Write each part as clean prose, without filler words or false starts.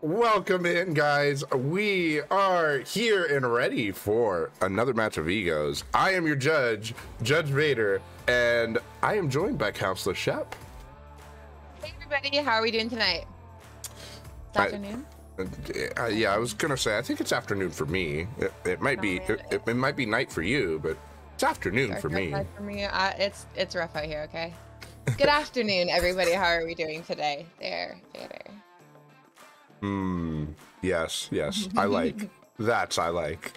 Welcome in, guys. We are here and ready for another match of egos. I am your judge, Judge Vader, and I am joined by Counselor Shep. Hey everybody, how are we doing tonight? It's afternoon? Yeah, I was gonna say I think it's afternoon for me. It might be it might be night for you, but it's afternoon for me. It's rough out here. Okay. Good afternoon, everybody. How are we doing today? There. Yes, I like I like.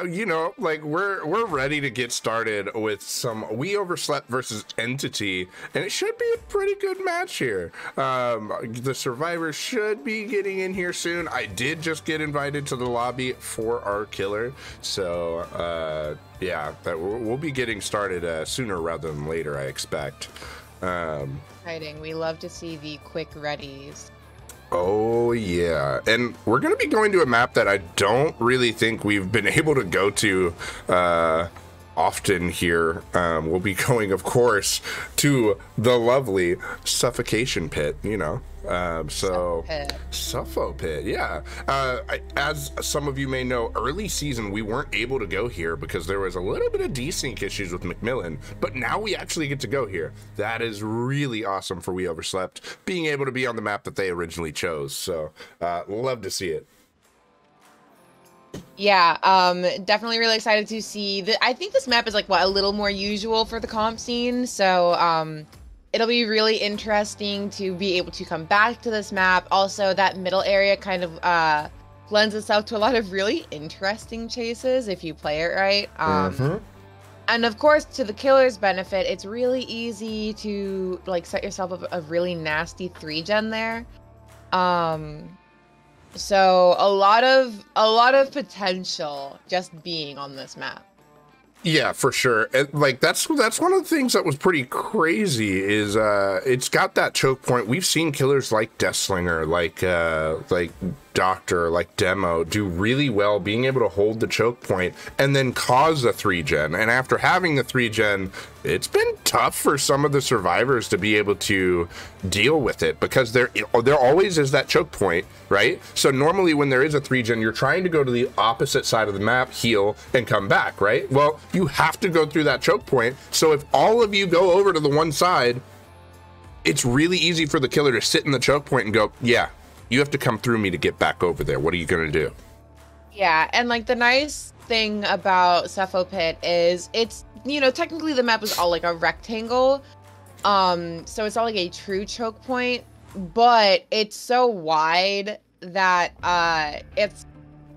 You know, like we're ready to get started with some We Overslept versus Entity, and it should be a pretty good match here. The survivors should be getting in here soon. I did just get invited to the lobby for our killer, so yeah, that we'll be getting started sooner rather than later, I expect. Exciting. We love to see the quick readies. Oh yeah, and we're gonna be going to a map that I don't really think we've been able to go to often here. We'll be going, of course, to the lovely Suffocation Pit, you know. Suffo Pit, yeah. As some of you may know, early season we weren't able to go here because there was a little bit of desync issues with Macmillan, but now we actually get to go here. That is really awesome for We Overslept, being able to be on the map that they originally chose. So love to see it. Yeah, definitely really excited to see that. I think this map is like a little more usual for the comp scene, so it'll be really interesting to be able to come back to this map. Also, that middle area kind of lends itself to a lot of really interesting chases if you play it right. And of course, to the killer's benefit, it's really easy to like set yourself up a really nasty 3-gen there. So a lot of potential just being on this map. Yeah, for sure. Like that's one of the things that was pretty crazy is it's got that choke point. We've seen killers like Deathslinger, like Doctor, like Demo do really well being able to hold the choke point and then cause a 3-gen. And after having the 3-gen, it's been tough for some of the survivors to be able to deal with it because there always is that choke point, right? So normally when there is a 3-gen, you're trying to go to the opposite side of the map, heal, and come back, right? Well, you have to go through that choke point. So if all of you go over to the one side, it's really easy for the killer to sit in the choke point and go, yeah, you have to come through me to get back over there. What are you gonna do? Yeah, and like the nice thing about Suffo Pit is it's, you know, technically the map is all like a rectangle. So it's not like a true choke point, but it's so wide that it's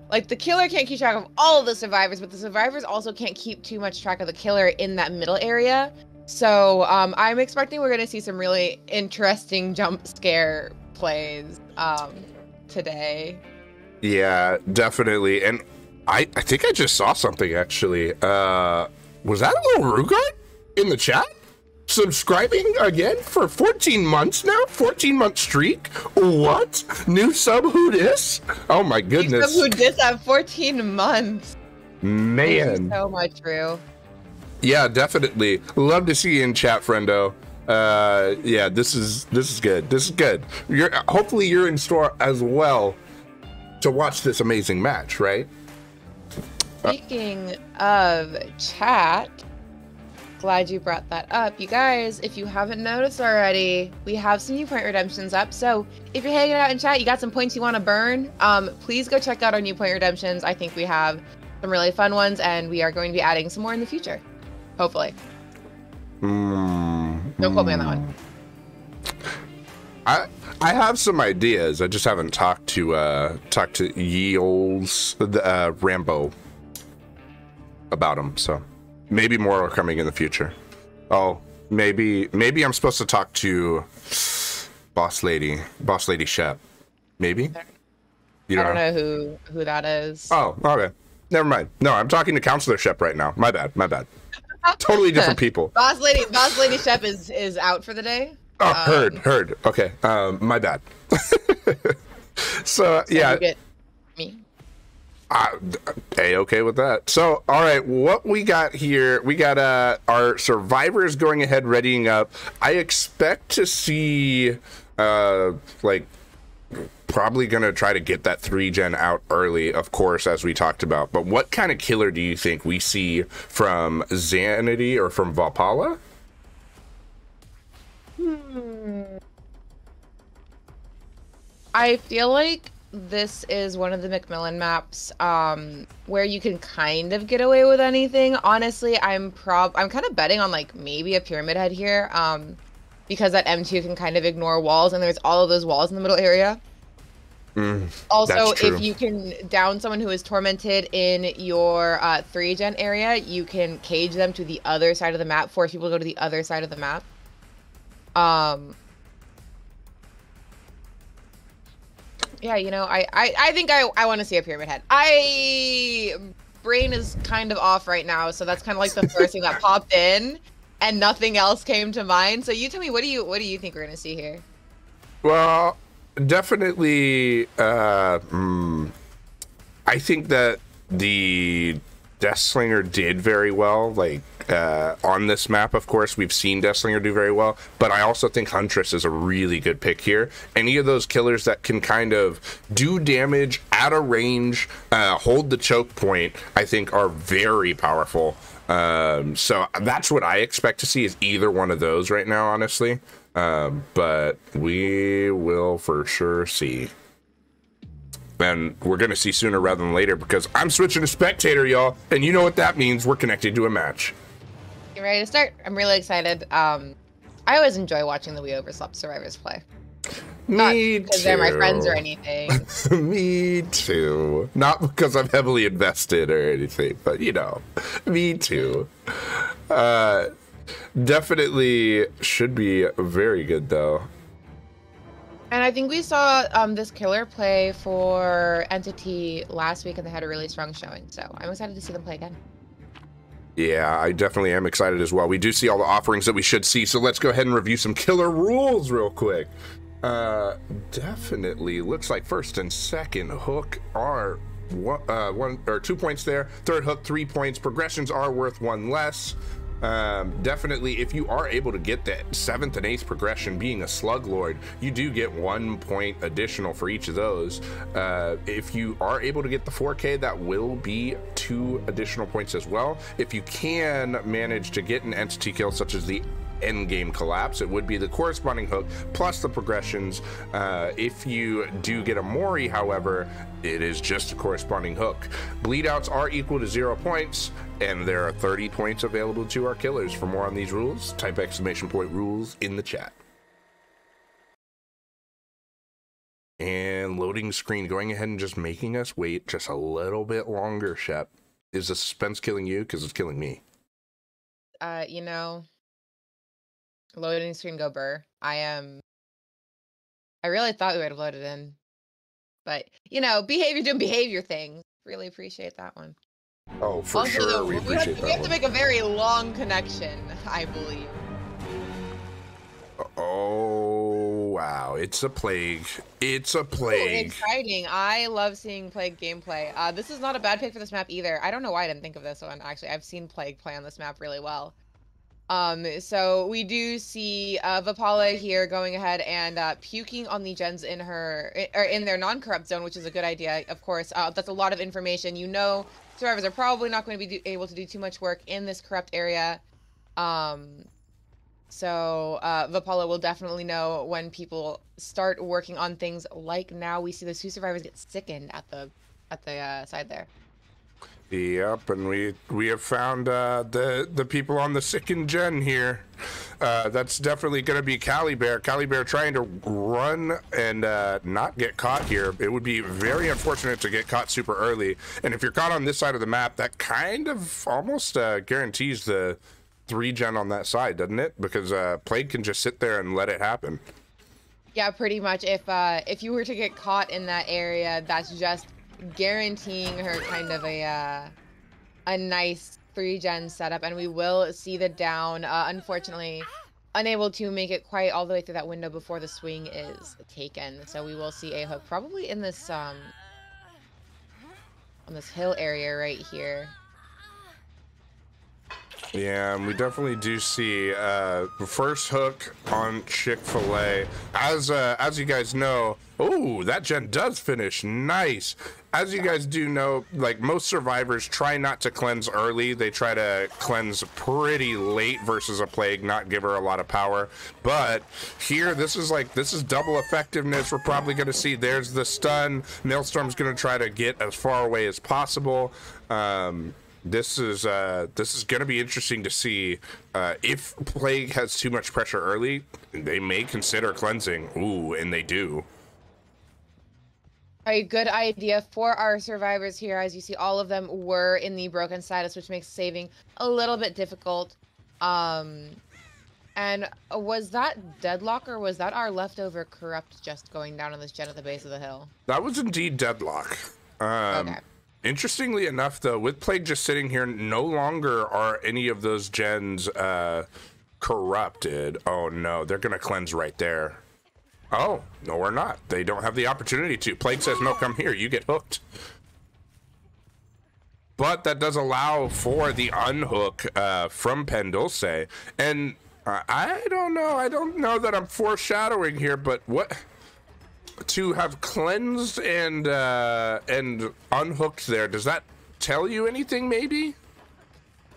like the killer can't keep track of all of the survivors, but the survivors also can't keep too much track of the killer in that middle area. So I'm expecting we're gonna see some really interesting jump scare plays today. Yeah, definitely. And I think I just saw something actually. Was that a little Rugard in the chat? Subscribing again for 14 months now? 14-month streak? What? New sub who dis? Oh my goodness. New sub who dis at 14 months. Man. Thank you so much, Rue. Yeah, definitely. Love to see you in chat, friendo. Yeah, this is good. This is good. Hopefully you're in store as well to watch this amazing match, right? Speaking of chat, glad you brought that up. You guys, if you haven't noticed already, we have some new point redemptions up. So if you're hanging out in chat, you got some points you want to burn, please go check out our new point redemptions. I think we have some really fun ones, and we are going to be adding some more in the future, hopefully. Don't quote me on that one. I have some ideas. I just haven't talked to Yeol's Rambo about them. So maybe more are coming in the future. Oh, maybe I'm supposed to talk to Boss Lady Shep. Maybe. I don't know who that is. Oh, okay. Never mind. No, I'm talking to Counselor Shep right now. My bad. Totally different people. Boss Lady Shep is out for the day. Oh, heard. Okay, my bad. So yeah. You get me. A-okay with that. So, all right, what we got here, we got our survivors going ahead, readying up. I expect to see like probably going to try to get that 3-gen out early, of course, as we talked about. But what kind of killer do you think we see from Xanity or from Valhalla? I feel like this is one of the Macmillan maps where you can kind of get away with anything. Honestly, I'm kind of betting on like maybe a Pyramid Head here because that M2 can kind of ignore walls, and there's all of those walls in the middle area. Also, if you can down someone who is tormented in your 3-gen area, you can cage them to the other side of the map, force people to go to the other side of the map. Yeah, you know, I think I want to see a Pyramid Head. Brain is kind of off right now, so that's kind of like the first thing that popped in, and nothing else came to mind. So you tell me, what do you think we're gonna see here? Well, definitely, I think that the Deathslinger did very well. Like, on this map, of course, we've seen Deathslinger do very well, but I also think Huntress is a really good pick here. Any of those killers that can kind of do damage at a range, hold the choke point, I think are very powerful. So that's what I expect to see, is either one of those right now, honestly. But we will for sure see. And we're going to see sooner rather than later, because I'm switching to spectator, y'all. And you know what that means. We're connected to a match. You ready to start? I'm really excited. I always enjoy watching the We Overslept survivors play. Not because they're my friends or anything. Me too. Not because I'm heavily invested or anything, but you know, me too. Definitely should be very good though. And I think we saw this killer play for Entity last week, and they had a really strong showing. So I'm excited to see them play again. Yeah, I definitely am excited as well. We do see all the offerings that we should see, so let's go ahead and review some killer rules real quick. Definitely looks like first and second hook are 1 or 2 points there. Third hook, 3 points. Progressions are worth 1 less. Definitely, if you are able to get that 7th and 8th progression, being a Slug Lord, you do get 1 point additional for each of those. If you are able to get the 4K, that will be 2 additional points as well. If you can manage to get an entity kill, such as the endgame collapse, it would be the corresponding hook plus the progressions. If you do get a Mori, however, it is just a corresponding hook. Bleed outs are equal to 0 points, and there are 30 points available to our killers. For more on these rules, type !rules in the chat. And loading screen, going ahead and just making us wait just a little bit longer, Shep. Is the suspense killing you? Because it's killing me. You know, loading screen go burr. I really thought we would have loaded in, but you know, behavior doing behavior things. Really appreciate that one. Oh, for also, sure, though, we appreciate that. We have to make a very long connection, I believe. Oh wow, it's a plague. It's a plague. Ooh, exciting. I love seeing Plague gameplay. This is not a bad pick for this map either. I don't know why I didn't think of this one. Actually, I've seen Plague play on this map really well. So we do see Vapala here going ahead and puking on the gens in their non-corrupt zone, which is a good idea, of course. That's a lot of information. You know, survivors are probably not going to be able to do too much work in this corrupt area. So Vapala will definitely know when people start working on things. Like now, we see those 2 survivors get sickened at the side there. Yep, and we have found the people on the sickened gen here. That's definitely going to be Calibear. Calibear trying to run and not get caught here. It would be very unfortunate to get caught super early. And if you're caught on this side of the map, that kind of almost guarantees the 3-gen on that side, doesn't it? Because Plague can just sit there and let it happen. Yeah, pretty much. If you were to get caught in that area, that's just guaranteeing her kind of a nice 3-gen setup, and we will see the down. Unfortunately, unable to make it quite all the way through that window before the swing is taken. So we will see a hook probably in this on this hill area right here. Yeah, and we definitely do see first hook on Chick-fil-A. As you guys know, oh, that gen does finish. Nice. As you guys do know, like most survivors try not to cleanse early. They try to cleanse pretty late versus a plague, not give her a lot of power. But here, this is double effectiveness. We're probably going to see there's the stun. Maelstrom going to try to get as far away as possible. This is going to be interesting to see if Plague has too much pressure early. They may consider cleansing. Ooh, and they do. A good idea for our survivors here. As you see, all of them were in the broken status, which makes saving a little bit difficult. And was that Deadlock, or was that our leftover Corrupt just going down on this gen at the base of the hill? That was indeed Deadlock. Okay. Interestingly enough, though, with Plague just sitting here, no longer are any of those gens corrupted. Oh, no, they're going to cleanse right there. Oh, no, we're not. They don't have the opportunity to. Plague says, no, come here. You get hooked. But that does allow for the unhook from Pendulce. And I don't know. I don't know that I'm foreshadowing here, but what... to have cleansed and unhooked there, does that tell you anything, maybe?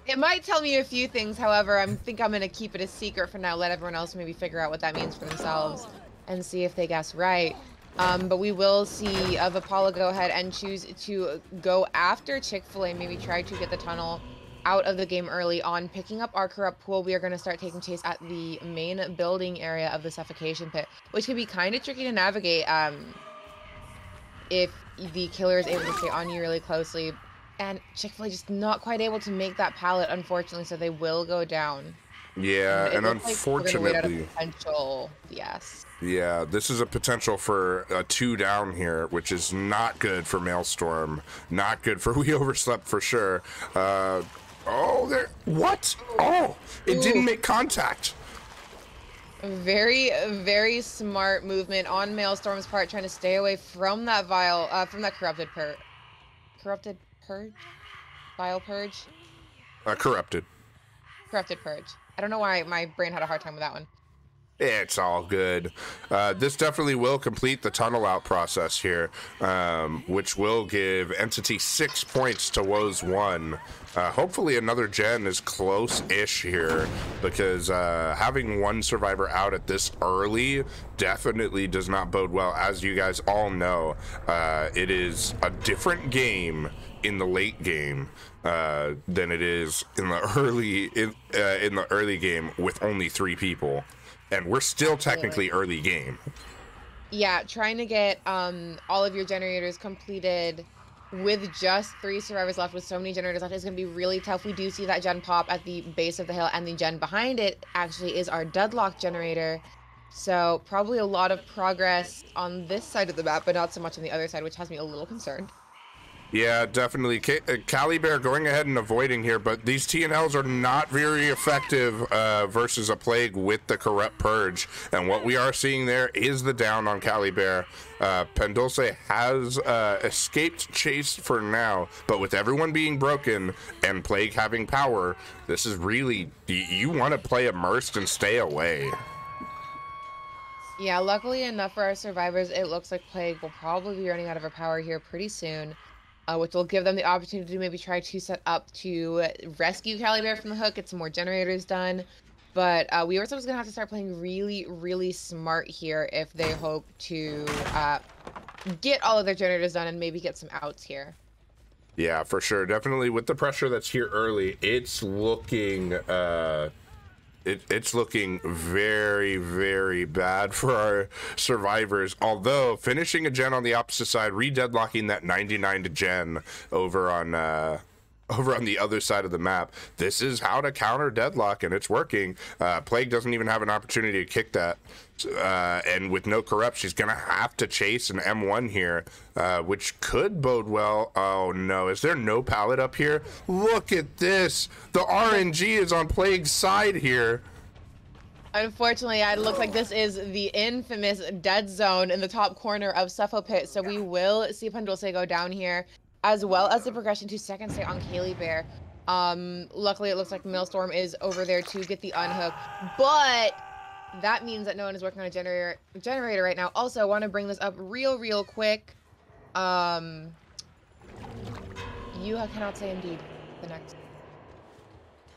It might tell me a few things. However, I think I'm going to keep it a secret for now. Let everyone else maybe figure out what that means for themselves and see if they guess right. But we will see Vipala go ahead and choose to go after Chick-fil-A, maybe try to get the tunnel out of the game early on. Picking up our corrupt pool, we are going to start taking chase at the main building area of the suffocation pit, which can be kind of tricky to navigate if the killer is able to stay on you really closely. And Chick-fil-A just not quite able to make that pallet, unfortunately, so they will go down. Yeah, and unfortunately, like potential, yes. Yeah, this is a potential for a 2 down here, which is not good for Maelstrom, not good for We Overslept for sure. Oh, there. What? Oh, it didn't make contact. Very, very smart movement on Maelstrom's part, trying to stay away from that from that corrupted purge. Corrupted. Corrupted purge. I don't know why my brain had a hard time with that one. It's all good. This definitely will complete the tunnel out process here, which will give Entity 6 points to Woes 1. Hopefully another gen is close-ish here, because having one survivor out at this early definitely does not bode well. As you guys all know, it is a different game in the late game than it is in the early game with only 3 people. And we're still technically early game. Yeah, trying to get all of your generators completed with just 3 survivors left, with so many generators left, is going to be really tough. We do see that gen pop at the base of the hill, and the gen behind it actually is our Deadlock generator. So probably a lot of progress on this side of the map, but not so much on the other side, which has me a little concerned. Yeah, definitely. Calibear going ahead and avoiding here, but these TNLs are not very effective versus a Plague with the Corrupt Purge. And what we are seeing there is the down on Calibear. Pendulce has escaped chase for now, but with everyone being broken and Plague having power, this is really, you want to play immersed and stay away. Yeah, luckily enough for our survivors, it looks like Plague will probably be running out of her power here pretty soon. Which will give them the opportunity to maybe try to set up to rescue Calibear from the hook, get some more generators done. But we are going to have to start playing really, really smart here if they hope to get all of their generators done and maybe get some outs here. Yeah, for sure. Definitely with the pressure that's here early, it's looking... It's looking very, very bad for our survivors. Although finishing a gen on the opposite side, re-deadlocking that 99 to gen over on the other side of the map. This is how to counter deadlock, and it's working. Plague doesn't even have an opportunity to kick that. And with no corrupt, she's gonna have to chase an M1 here, which could bode well. Oh no, is there no pallet up here? Look at this. The RNG is on Plague's side here. Unfortunately, it looks like this is the infamous dead zone in the top corner of Suffo Pit, so we will see Pendulce go down here, as well as the progression to second stay on Calibear. Luckily, it looks like Maelstrom is over there to get the unhook, but that means that no one is working on a generator right now. Also, I want to bring this up real quick. You cannot say indeed the next.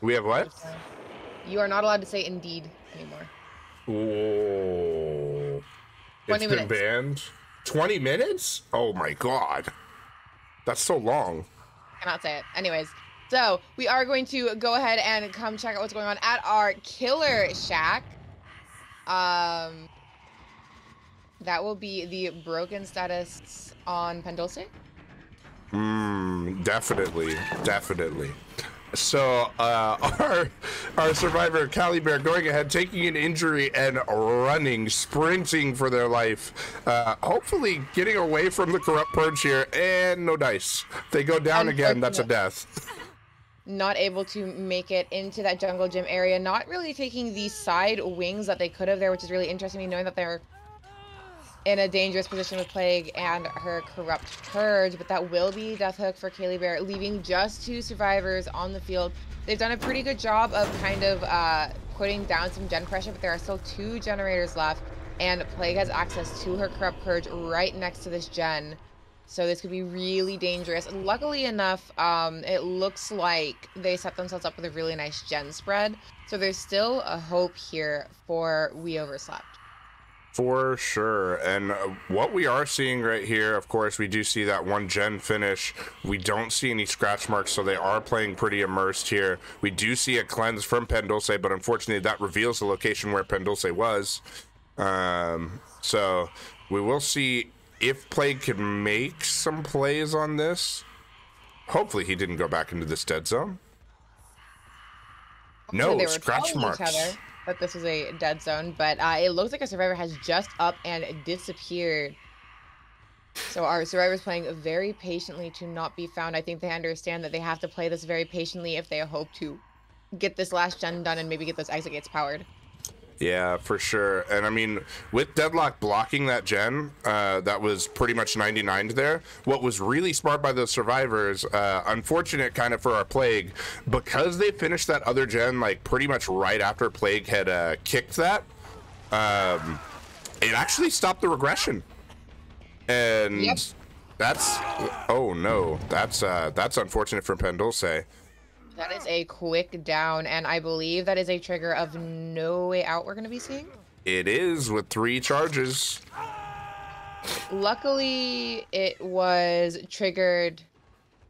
We have what? You are not allowed to say indeed anymore. Oh. 20 It's been banned? 20 minutes? Oh my god. That's so long. Cannot say it. Anyways, so we are going to go ahead and come check out what's going on at our killer shack. That will be the broken status on Pendulce. Definitely. So our survivor Cali Bear going ahead, taking an injury and running, sprinting for their life, hopefully getting away from the corrupt purge here, and no dice. They go down again. That's a death. Not able to make it into that jungle gym area. Not really taking the side wings that they could have there, which is really interesting, knowing that they're in a dangerous position with Plague and her corrupt purge, but that will be death hook for Kaylee Bear, leaving just 2 survivors on the field. They've done a pretty good job of kind of putting down some gen pressure, but there are still 2 generators left, and Plague has access to her corrupt purge right next to this gen, so this could be really dangerous. Luckily enough, it looks like they set themselves up with a really nice gen spread, so there's still a hope here for We Overslept. For sure. And what we are seeing right here, of course, we do see that 1 gen finish. We don't see any scratch marks, so they are playing pretty immersed here. We do see a cleanse from Pendulce, but unfortunately that reveals the location where Pendulce was. So we will see if Plague can make some plays on this. Hopefully he didn't go back into this dead zone. No scratch marks. That this was a dead zone, but it looks like a survivor has just up and disappeared. So our survivor's playing very patiently to not be found. I think they understand that they have to play this very patiently if they hope to get this last gen done and maybe get those exit gates powered. Yeah, for sure. And I mean, with Deadlock blocking that gen, that was pretty much 99 there. What was really smart by the survivors, unfortunate kind of for our Plague, because they finished that other gen like pretty much right after Plague had kicked that, it actually stopped the regression. And yep. That's, oh no, that's unfortunate for Pendulce. That is a quick down, and I believe that is a trigger of no way out we're going to be seeing. It is, with 3 charges. Luckily, it was triggered.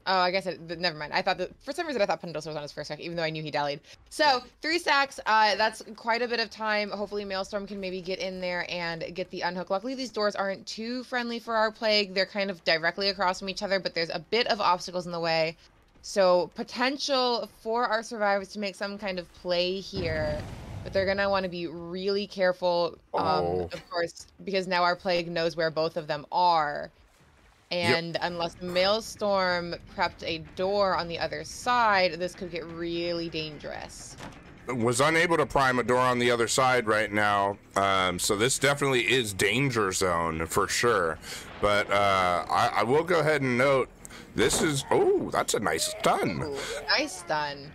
Oh, I guess never mind. I thought that for some reason I thought Pendulce was on his first stack, even though I knew he dallied. So 3 stacks. That's quite a bit of time. Hopefully, Maelstrom can maybe get in there and get the unhook. Luckily, these doors aren't too friendly for our Plague. They're kind of directly across from each other, but there's a bit of obstacles in the way. So potential for our survivors to make some kind of play here, but they're going to want to be really careful, of course, because now our Plague knows where both of them are. And unless Maelstrom prepped a door on the other side, this could get really dangerous. Was unable to prime a door on the other side right now, so this definitely is danger zone for sure. But I will go ahead and note, this is, oh, that's a nice stun. Ooh, nice stun.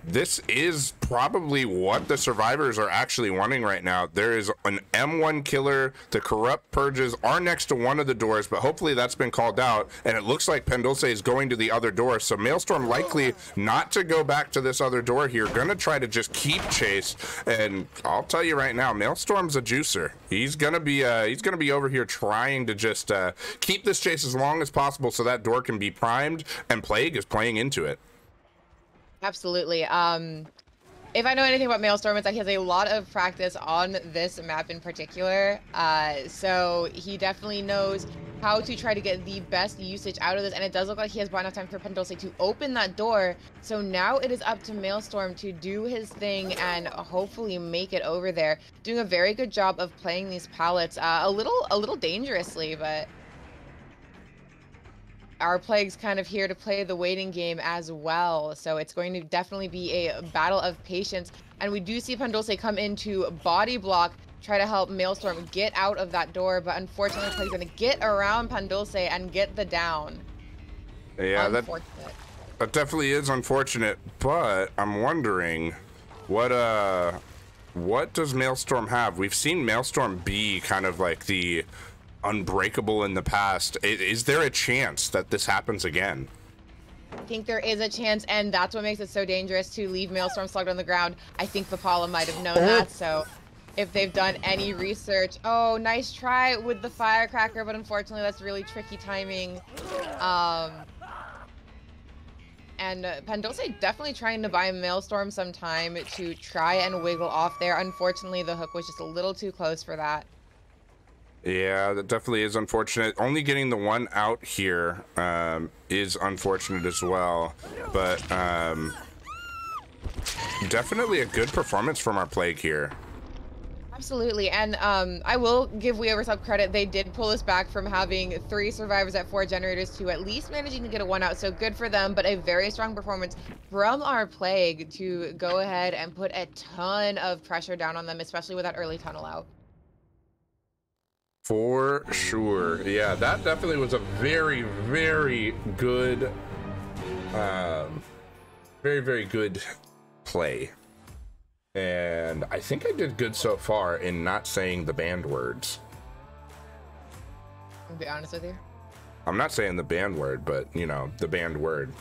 This is probably what the survivors are actually wanting right now. There is an M1 killer. The corrupt purges are next to one of the doors, but hopefully that's been called out. And it looks like Pendulce is going to the other door. So Maelstrom likely not to go back to this other door here. Gonna try to just keep chase. And I'll tell you right now, Maelstrom's a juicer. He's gonna be over here trying to just keep this chase as long as possible so that door can be primed. And Plague is playing into it. Absolutely. If I know anything about Maelstrom, it's that he has a lot of practice on this map in particular. So he definitely knows how to try to get the best usage out of this. And it does look like he has brought enough time for Pendulce to open that door. So now it is up to Maelstrom to do his thing and hopefully make it over there. Doing a very good job of playing these pallets, a little dangerously, but our Plague's kind of here to play the waiting game as well, so it's going to definitely be a battle of patience. And we do see Pendulce come into body block, try to help Maelstrom get out of that door, but unfortunately Plague's going to get around Pendulce and get the down. Yeah, That definitely is unfortunate, but I'm wondering what does Maelstrom have? We've seen Maelstrom be kind of like the unbreakable in the past. Is there a chance that this happens again? I think there is a chance, and that's what makes it so dangerous to leave Maelstrom slugged on the ground. I think Vipala might have known that, so if they've done any research... Oh, nice try with the firecracker, but unfortunately that's really tricky timing. And Pandolce definitely trying to buy Maelstrom some time to try and wiggle off there. Unfortunately, the hook was just a little too close for that. Yeah, that definitely is unfortunate. Only getting the one out here is unfortunate as well. But definitely a good performance from our Plague here. Absolutely, and I will give We Overslept credit. They did pull us back from having 3 survivors at 4 generators to at least managing to get a 1 out, so good for them, but a very strong performance from our Plague to go ahead and put a ton of pressure down on them, especially with that early tunnel out. For sure. Yeah, that definitely was a very, very good, very good play. And I think I did good so far in not saying the banned words. I'll be honest with you. I'm not saying the banned word, but, you know, the banned word.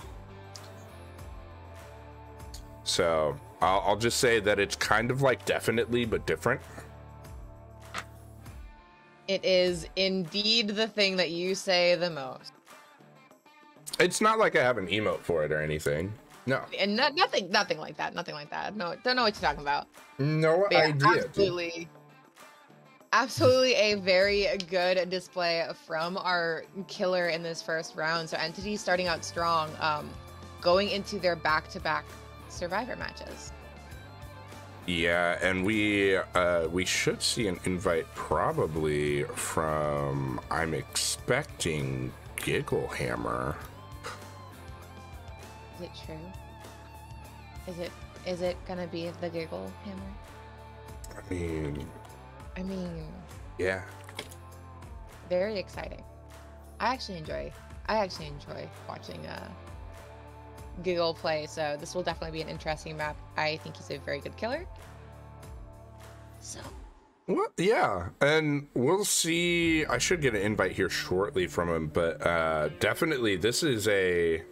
So I'll just say that it's kind of like definitely, but different. It is indeed the thing that you say the most. It's not like I have an emote for it or anything. No. And nothing like that. Nothing like that. No, don't know what you're talking about. No idea. Absolutely a very good display from our killer in this first round. So Entity starting out strong, going into their back-to-back Survivor matches. Yeah, and we should see an invite probably from, I'm expecting, Gigglehammer. Is it true? Is it gonna be the Giggle Hammer? I mean, yeah. Very exciting. I actually enjoy watching Giggle play, so this will definitely be an interesting map. I think he's a very good killer. So. Well, yeah, and we'll see. I should get an invite here shortly from him, but definitely this is a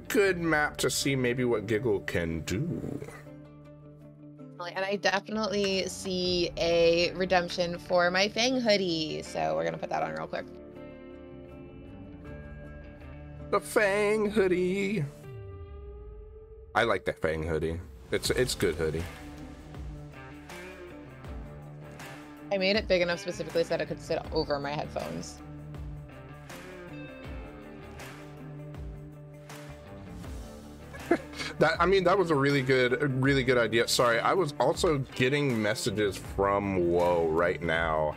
good map to see maybe what Giggle can do. And I definitely see a redemption for my Fang hoodie, so we're gonna put that on real quick. The Fang hoodie. I like that Fang hoodie. It's good hoodie. I made it big enough specifically so that it could sit over my headphones. That was a really good idea. Sorry, I was also getting messages from Woe right now.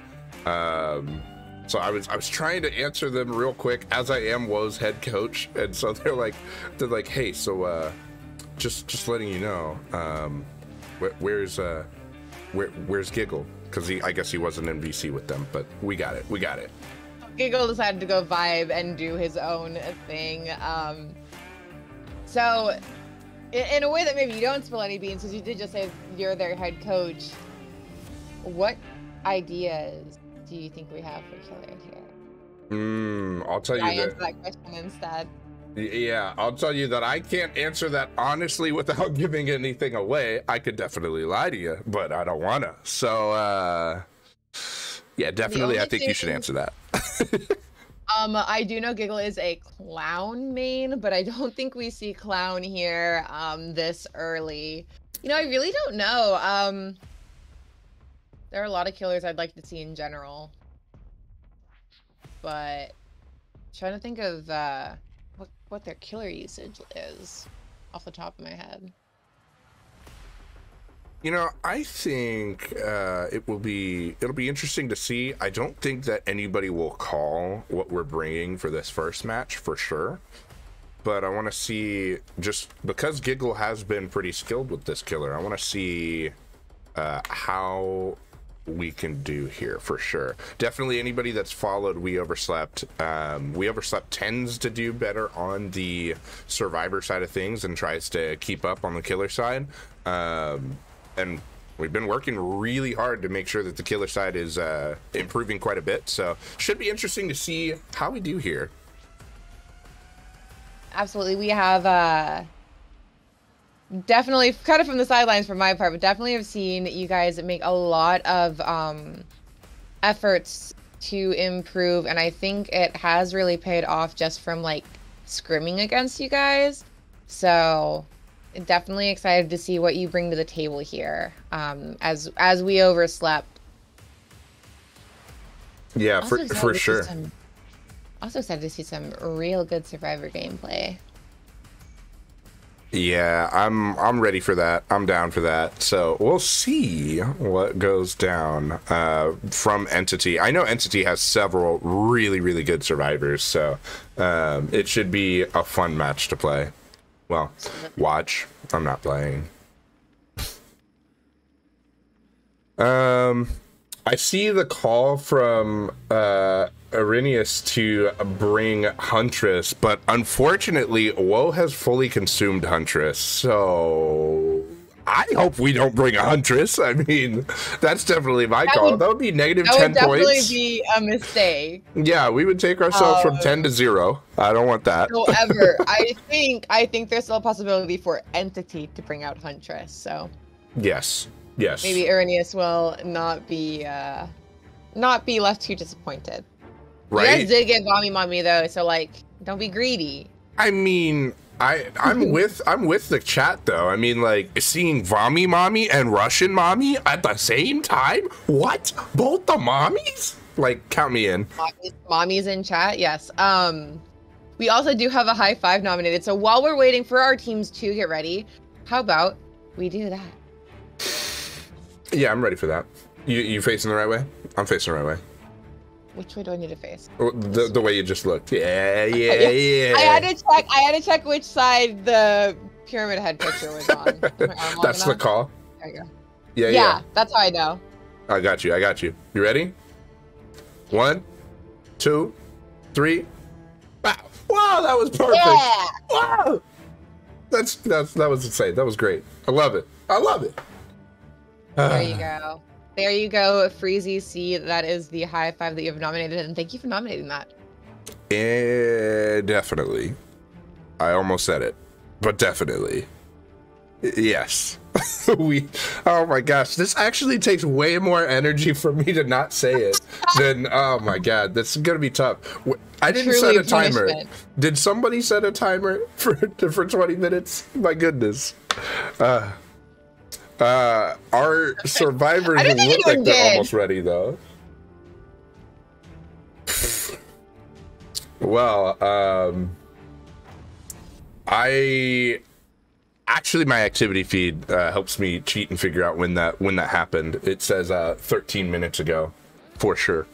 So I was trying to answer them real quick as I am Woe's head coach, and so they're like, hey, so just letting you know, where's Giggle? Because I guess he wasn't in VC with them, but we got it. Giggle decided to go vibe and do his own thing. So, in a way that maybe you don't spill any beans, because you did just say you're their head coach, what ideas do you think we have for killer here? I'll tell you that. Answer that question instead. Yeah, I'll tell you that I can't answer that honestly without giving anything away. I could definitely lie to you, but I don't wanna. So, yeah, definitely I think you should answer that. I do know Giggle is a clown main, but I don't think we see clown here this early. You know, I really don't know. There are a lot of killers I'd like to see in general, but trying to think of what their killer usage is off the top of my head. You know, I think it'll be interesting to see. I don't think that anybody will call what we're bringing for this first match for sure, but I want to see, just because Giggle has been pretty skilled with this killer, I want to see how we can do here for sure. Definitely anybody that's followed We Overslept, We Overslept tends to do better on the survivor side of things and tries to keep up on the killer side. And we've been working really hard to make sure that the killer side is improving quite a bit. So should be interesting to see how we do here. Absolutely. We have definitely, kind of from the sidelines for my part, but definitely have seen you guys make a lot of efforts to improve, and I think it has really paid off just from like scrimming against you guys. So definitely excited to see what you bring to the table here, as we overslept. Yeah, for sure. Also excited to see some real good Survivor gameplay. Yeah, I'm ready for that. I'm down for that. So we'll see what goes down from Entity. I know Entity has several really, really good survivors, so it should be a fun match to play. Well, watch. I'm not playing. I see the call from Arrhenius to bring Huntress, but unfortunately, Woe has fully consumed Huntress, so I hope we don't bring a Huntress. I mean, that's definitely my call. That would be negative 10 points. That would definitely be a mistake. Yeah, we would take ourselves from 10 to 0. I don't want that. However, I think there's still a possibility for Entity to bring out Huntress, so. Yes. Maybe Arrhenius will not be left too disappointed. Right? You guys did get Mommy Mommy though, so like, don't be greedy. I mean, I'm with the chat though. I mean, like, seeing Vommy Mommy and Russian Mommy at the same time? What? Both the mommies? Like, count me in. Mommy's in chat, yes. We also do have a high five nominated, so while we're waiting for our teams to get ready, how about we do that? Yeah, I'm ready for that. You facing the right way? I'm facing the right way. Which way do I need to face? The way you just looked. Yeah. I had to check which side the pyramid head picture was on. That's the call. There you go. Yeah. That's how I know. I got you. You ready? 1, 2, 3. Wow, that was perfect. Yeah. Wow. That was insane. That was great. I love it. There you go. There you go, Freezy C. That is the high five that you have nominated, and thank you for nominating that. Definitely. I almost said it, but definitely. Yes. Oh my gosh, this actually takes way more energy for me to not say it than, oh my god, this is gonna be tough. I didn't set a timer. Did somebody set a timer for 20 minutes? My goodness. Our survivors look like they're almost ready, though. Well, actually my activity feed helps me cheat and figure out when that happened. It says 13 minutes ago, for sure.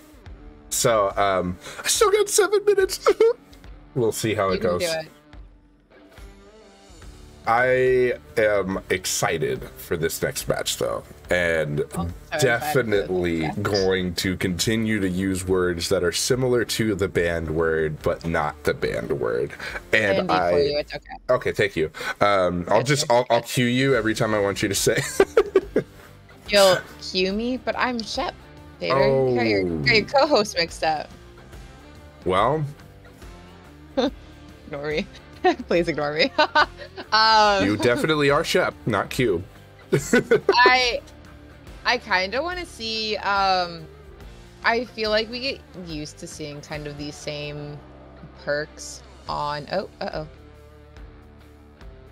So I still got 7 minutes. We'll see how it goes. I am excited for this next match, though, and definitely going to continue to use words that are similar to the banned word, but not the banned word. And it's okay. Okay, thank you. I'll cue you every time I want you to say. You'll cue me, but I'm Shep. Oh. You got your co-host mixed up. Well, ignore me. Please ignore me. You definitely are Shep, not Q. I kind of want to see. I feel like we get used to seeing kind of these same perks on.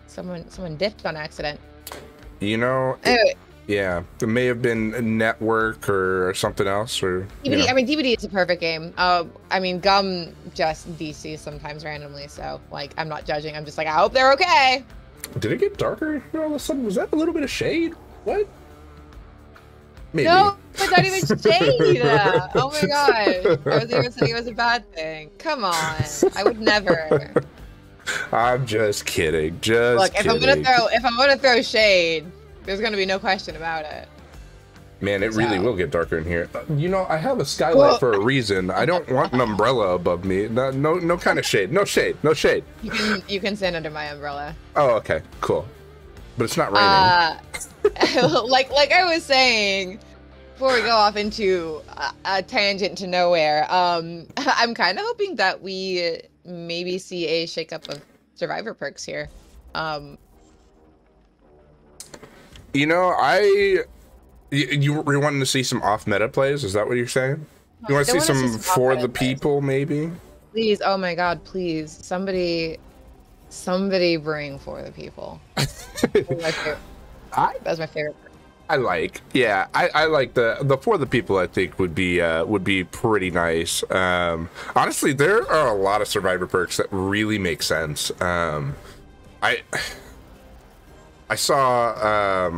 Someone dipped on accident. You know. Anyway. Yeah, it may have been a network or something else, or. DBD, I mean, DBD is a perfect game. I mean, Gum just DCs sometimes randomly, so like, I'm not judging. I'm just like, I hope they're okay. Did it get darker all of a sudden? Was that a little bit of shade? What? Maybe. No, but not even shade. Oh my god, I was even saying it was a bad thing. Come on, I would never. I'm just kidding. Kidding. If I'm gonna throw shade, there's gonna be no question about it. Man, it So. really will get darker in here. You know, I have a skylight for a reason. I don't want an umbrella above me. No kind of shade. No shade. No shade. You can stand under my umbrella. Oh, okay, cool. But it's not raining. Like I was saying, before we go off into a tangent to nowhere, I'm kind of hoping that we maybe see a shakeup of survivor perks here. You know, you're wanting to see some off-meta plays? Is that what you're saying? You want to see some for the people, maybe? Please, oh my god, please. Somebody bring for the people. That's my favorite. I like the for the people. I think would be pretty nice. Honestly, there are a lot of survivor perks that really make sense. I saw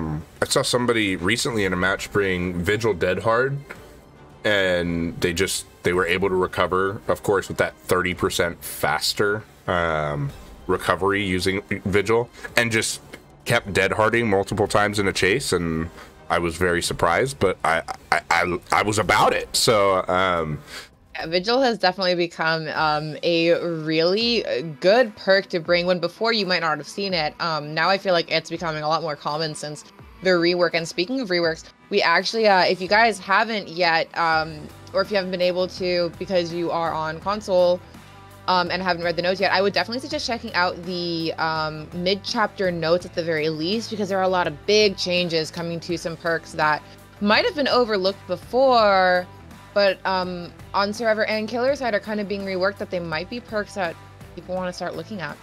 somebody recently in a match bring Vigil Dead Hard, and they were able to recover, of course, with that 30% faster recovery using Vigil, and just kept dead harding multiple times in a chase, and I was very surprised, but I was about it. So Vigil has definitely become a really good perk to bring when before you might not have seen it. Now I feel like it's becoming a lot more common since the rework. And speaking of reworks, we actually, if you guys haven't yet, or if you haven't been able to because you are on console and haven't read the notes yet, I would definitely suggest checking out the mid-chapter notes at the very least, because there are a lot of big changes coming to some perks that might have been overlooked before, but on Survivor and Killer side are kind of being reworked, that they might be perks that people want to start looking at.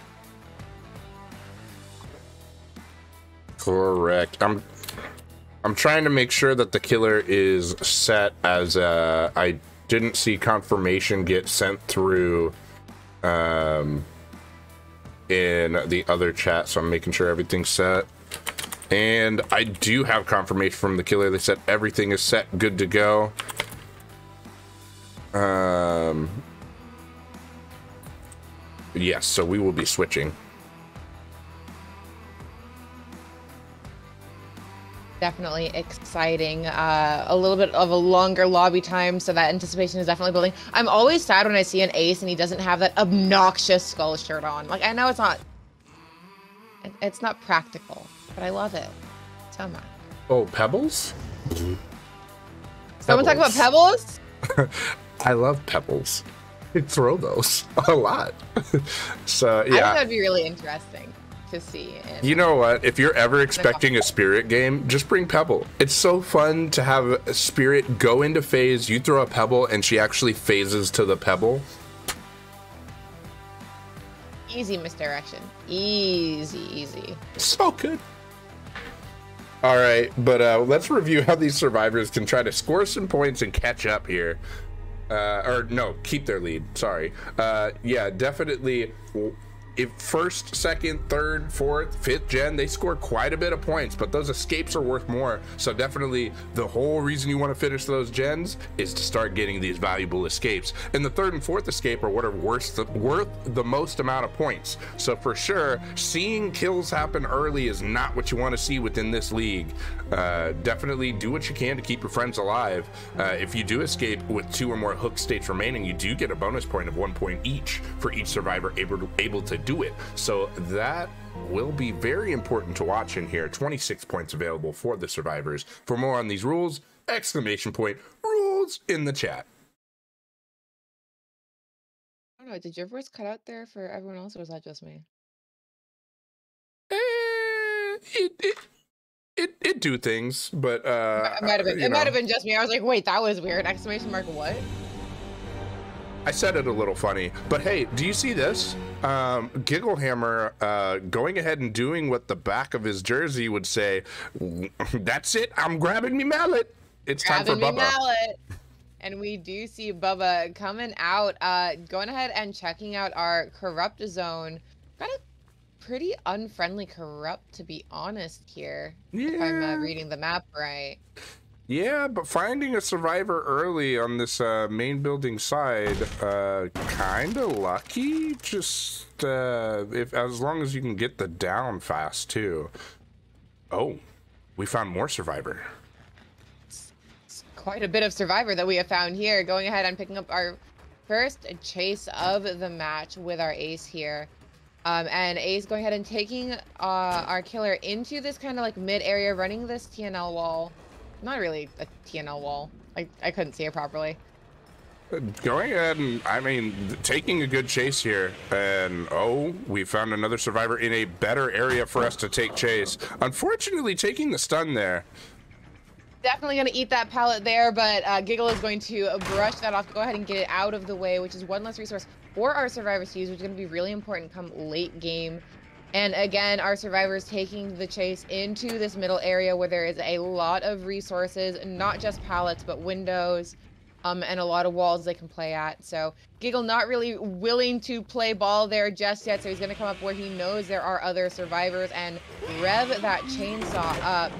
Correct. I'm trying to make sure that the Killer is set as I didn't see confirmation get sent through in the other chat, so I'm making sure everything's set. And I do have confirmation from the Killer. They said everything is set, good to go. Yes, so we will be switching. Definitely exciting. A little bit of a longer lobby time, so that anticipation is definitely building. I'm always sad when I see an ace and he doesn't have that obnoxious skull shirt on. Like, I know it's not practical, but I love it so much. Oh, Pebbles? Someone talk about Pebbles? I love Pebbles. I throw those a lot. So, yeah. I think that would be really interesting to see. You know what? If you're ever expecting a Spirit game, just bring Pebble. It's so fun to have a Spirit go into phase, you throw a Pebble, and she actually phases to the Pebble. Easy misdirection. Easy. So good. All right, but let's review how these survivors can try to score some points and catch up here. Or no, keep their lead. Sorry. Yeah, definitely. If first, second, third, fourth, fifth gen, they score quite a bit of points, but those escapes are worth more. So definitely the whole reason you want to finish those gens is to start getting these valuable escapes. And the third and fourth escape are what are worth the most amount of points. So for sure, seeing kills happen early is not what you want to see within this league. Definitely do what you can to keep your friends alive. If you do escape with 2 or more hook states remaining, you do get a bonus point of 1 point each for each survivor able to do it. So that will be very important to watch in here. 26 points available for the survivors. For more on these rules, !rules in the chat. I don't know, did your voice cut out there for everyone else, or was that just me? It do things, but it might have been just me. I was like, wait, that was weird. Exclamation mark, what? I said it a little funny, but hey, do you see this? Gigglehammer going ahead and doing what the back of his jersey would say. That's it. I'm grabbing me mallet. It's time for Bubba. Mallet. And we do see Bubba coming out, going ahead and checking out our corrupt zone. Got a pretty unfriendly corrupt, to be honest here. Yeah. If I'm reading the map right. Yeah, but finding a survivor early on this main building side, kind of lucky. Just as long as you can get the down fast too. Oh, we found more survivor. quite a bit of survivor that we have found here. Going ahead and picking up our first chase of the match with our ace here. And Ace going ahead and taking our killer into this kind of like mid area, running this TNL wall. Not really a TNL wall. I couldn't see it properly. Going ahead and, I mean, taking a good chase here. And, oh, we found another survivor in a better area for us to take chase. Unfortunately, taking the stun there. Definitely going to eat that pallet there, but Giggle is going to brush that off, go ahead and get it out of the way, which is one less resource for our survivors to use, which is going to be really important come late game. And again, our survivors taking the chase into this middle area where there is a lot of resources, not just pallets, but windows, and a lot of walls they can play at. So Giggle not really willing to play ball there just yet, so he's going to come up where he knows there are other survivors and rev that chainsaw up.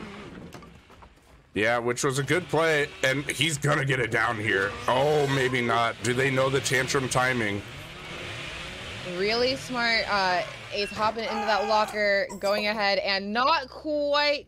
Yeah, which was a good play, and he's gonna get it down here. Oh, maybe not. Do they know the tantrum timing? Really smart. Ace hopping into that locker, going ahead and not quite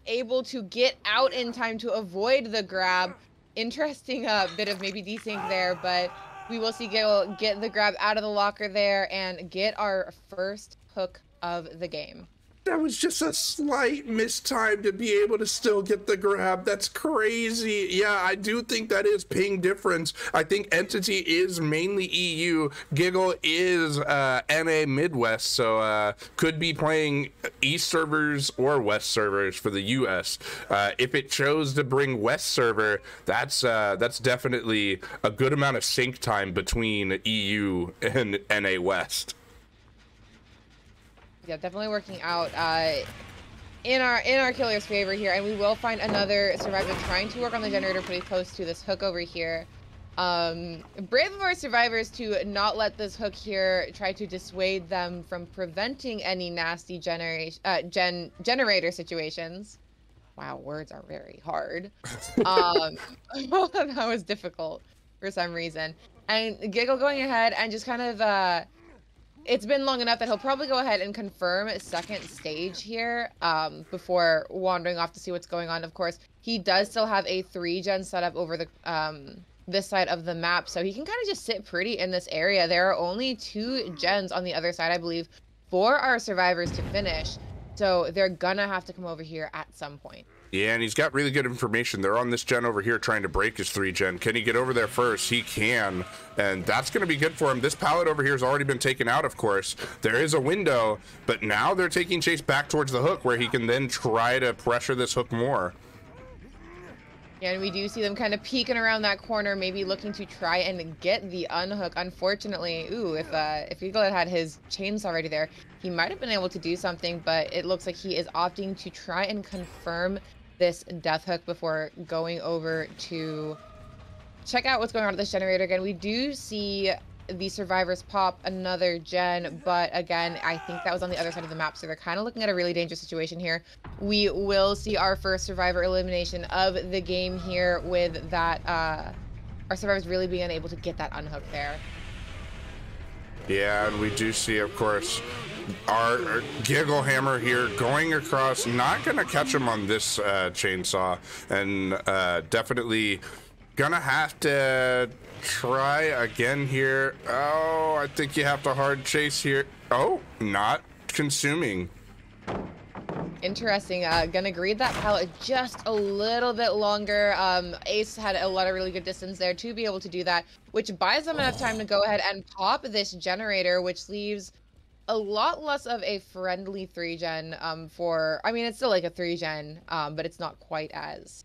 able to get out in time to avoid the grab. Interesting bit of maybe desync there, but we will see Giggle get the grab out of the locker there and get our first hook of the game. That was just a slight mistime to be able to still get the grab. That's crazy. Yeah, I do think that is ping difference. I think Entity is mainly EU. Giggle is NA Midwest, so could be playing East servers or West servers for the US. If it chose to bring West server, that's definitely a good amount of sync time between EU and NA West. Yeah, definitely working out in our killer's favor here, and we will find another survivor trying to work on the generator pretty close to this hook over here. Brave of our survivors to not let this hook here try to dissuade them from preventing any nasty generator situations. Wow, words are very hard. That was difficult for some reason. And Giggle going ahead and just kind of it's been long enough that he'll probably go ahead and confirm second stage here before wandering off to see what's going on. Of course, he does still have a 3-gen setup over the this side of the map, so he can kind of just sit pretty in this area. There are only 2 gens on the other side, I believe, for our survivors to finish, so they're gonna have to come over here at some point. Yeah, and he's got really good information. They're on this gen over here trying to break his 3-gen. Can he get over there first? He can, and that's going to be good for him. This pallet over here has already been taken out, of course. There is a window, but now they're taking Chase back towards the hook where he can then try to pressure this hook more. Yeah, and we do see them kind of peeking around that corner, maybe looking to try and get the unhook. Unfortunately, ooh, if Eagle had his chainsaw already there, he might have been able to do something, but it looks like he is opting to try and confirm this death hook before going over to check out what's going on with this generator again. We do see the survivors pop another gen, but again, I think that was on the other side of the map, so they're kind of looking at a really dangerous situation here. We will see our first survivor elimination of the game here with that our survivors really being unable to get that unhook there. Yeah, and we do see, of course, our Giggle Hammer here going across, not gonna catch him on this chainsaw, and definitely gonna have to try again here. Oh, I think you have to hard chase here. Oh, not consuming. Interesting. Gonna greed that pallet just a little bit longer. Ace had a lot of really good distance there to be able to do that, which buys them enough time to go ahead and pop this generator, which leaves a lot less of a friendly 3-gen for, I mean, it's still like a 3-gen, but it's not quite as...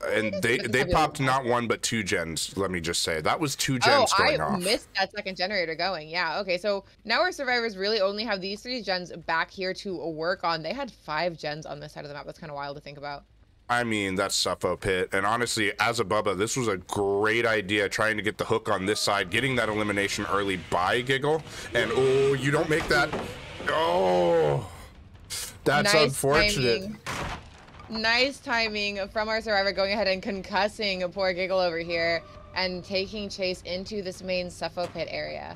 and they popped not 1 but 2 gens, let me just say. That was 2 gens going off. I missed that second generator going. Yeah, okay, so now our survivors really only have these 3 gens back here to work on. They had 5 gens on this side of the map. That's kind of wild to think about. I mean, that's Suffo Pit, and honestly, as a Bubba, this was a great idea, trying to get the hook on this side, getting that elimination early by Giggle, and oh, you don't make that. Oh, that's nice unfortunate. Timing. Nice timing from our survivor going ahead and concussing poor Giggle over here and taking Chase into this main Suffo Pit area.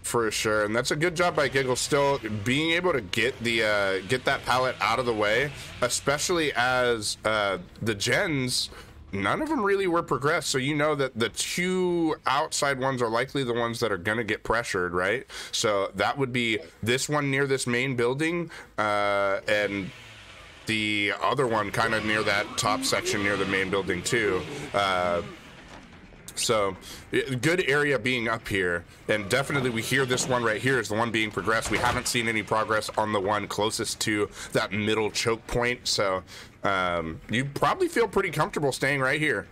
For sure, and that's a good job by Giggle, still being able to get the get that pallet out of the way, especially as the gens none of them really were progressed. So you know that the two outside ones are likely the ones that are going to get pressured, right? So that would be this one near this main building, and the other one kind of near that top section near the main building too. So good area being up here, and definitely we hear this one right here is the one being progressed. We haven't seen any progress on the one closest to that middle choke point, so you probably feel pretty comfortable staying right here.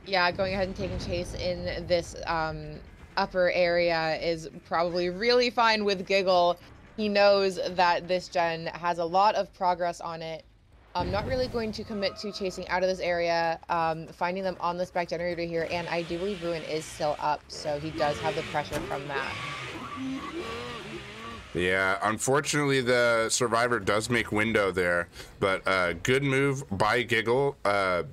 Yeah, going ahead and taking chase in this upper area is probably really fine with Giggle. He knows that this gen has a lot of progress on it. I'm not really going to commit to chasing out of this area, finding them on this back generator here, and I do believe Ruin is still up, so he does have the pressure from that. Yeah, unfortunately the survivor does make window there, but good move by Giggle.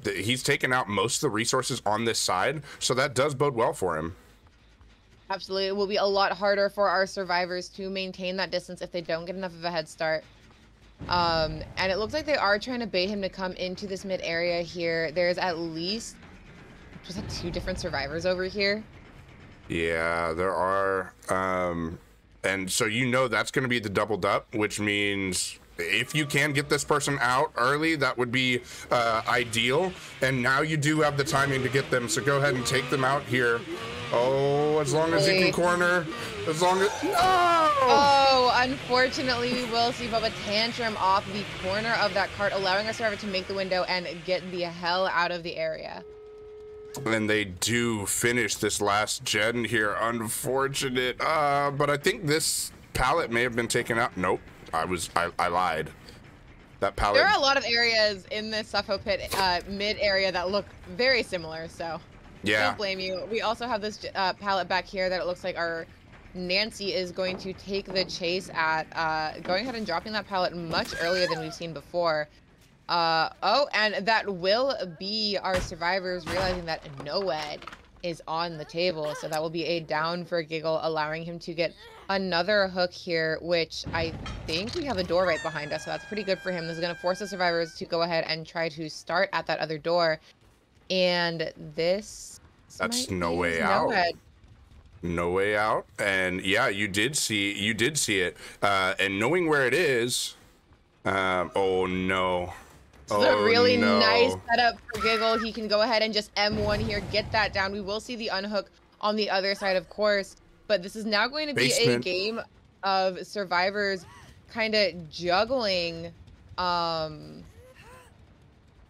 He's taken out most of the resources on this side, so that does bode well for him. Absolutely. It will be a lot harder for our survivors to maintain that distance if they don't get enough of a head start. And it looks like they are trying to bait him to come into this mid area here. There's at least just like 2 different survivors over here. Yeah, there are. And so you know that's going to be the doubled up, which means if you can get this person out early, that would be ideal. And now you do have the timing to get them, so go ahead and take them out here. Oh, as long as you can corner, as long as... No! Oh, unfortunately, we will see Bubba tantrum off the corner of that cart, allowing our server to make the window and get the hell out of the area. And they do finish this last gen here. Unfortunate. But I think this pallet may have been taken out. Nope. I lied. That pallet... There are a lot of areas in this Suffo Pit mid area that look very similar, so... Yeah. Don't blame you. We also have this pallet back here that it looks like our Nancy is going to take the chase at, going ahead and dropping that pallet much earlier than we've seen before. Oh, and that will be our survivors realizing that Noed is on the table. So that will be a down for Giggle, allowing him to get another hook here, which I think we have a door right behind us. So that's pretty good for him. This is going to force the survivors to go ahead and try to start at that other door. And this... That's no way out. No way out. And yeah, you did see it. And knowing where it is, oh no. It's a really nice setup for Giggle. He can go ahead and just M1 here, get that down. We will see the unhook on the other side, of course. But this is now going to be a game of survivors kind of juggling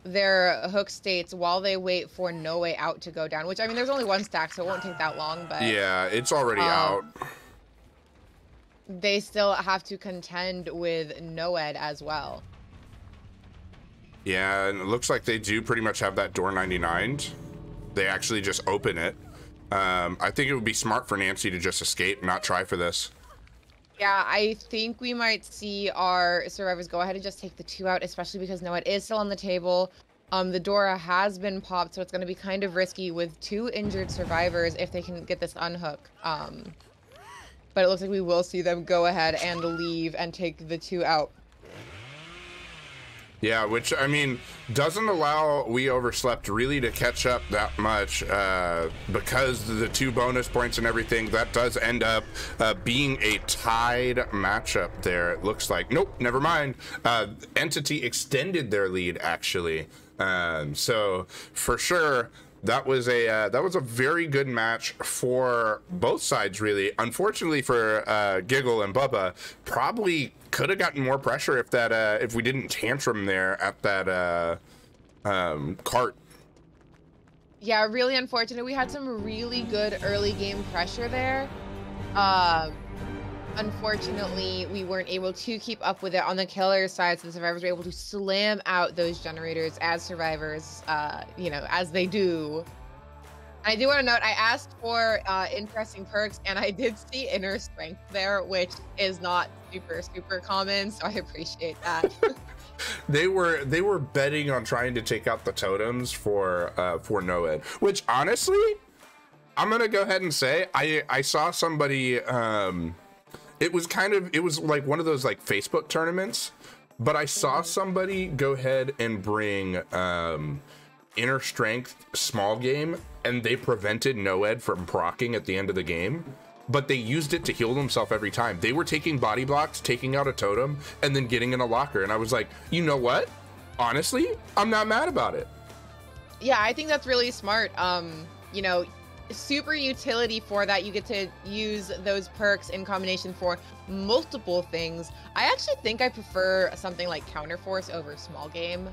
their hook states while they wait for No Way Out to go down, which, I mean, there's only one stack, so it won't take that long, but... Yeah, it's already out. They still have to contend with Noed as well. Yeah, and it looks like they do pretty much have that door 99. They actually just open it. I think it would be smart for Nancy to just escape, not try for this. Yeah, I think we might see our survivors go ahead and just take the 2 out, especially because Noed is still on the table. The door has been popped, so it's going to be kind of risky with 2 injured survivors if they can get this unhook. But it looks like we will see them go ahead and leave and take the 2 out. Yeah, which, I mean, doesn't allow We Overslept really to catch up that much because the 2 bonus points and everything. That does end up being a tied matchup there, it looks like. Nope, never mind. Entity extended their lead, actually. So, for sure... That was a very good match for both sides, really. Unfortunately for Giggle and Bubba, probably could have gotten more pressure if we didn't tantrum there at that cart. Yeah, really unfortunate. We had some really good early game pressure there. Unfortunately, we weren't able to keep up with it on the killer side, so the survivors were able to slam out those generators as survivors, you know, as they do. I do want to note, I asked for interesting perks, and I did see inner strength there, which is not super common, so I appreciate that. They were betting on trying to take out the totems for Noed, which honestly, I'm gonna go ahead and say I saw somebody. It was like one of those like Facebook tournaments, but I saw somebody go ahead and bring inner strength small game, and they prevented Noed from proccing at the end of the game, but they used it to heal themselves every time. They were taking body blocks, taking out a totem, and then getting in a locker. And I was like, you know what? Honestly, I'm not mad about it. Yeah, I think that's really smart. You know, super utility for that. You get to use those perks in combination for multiple things. I actually think I prefer something like Counterforce over small game.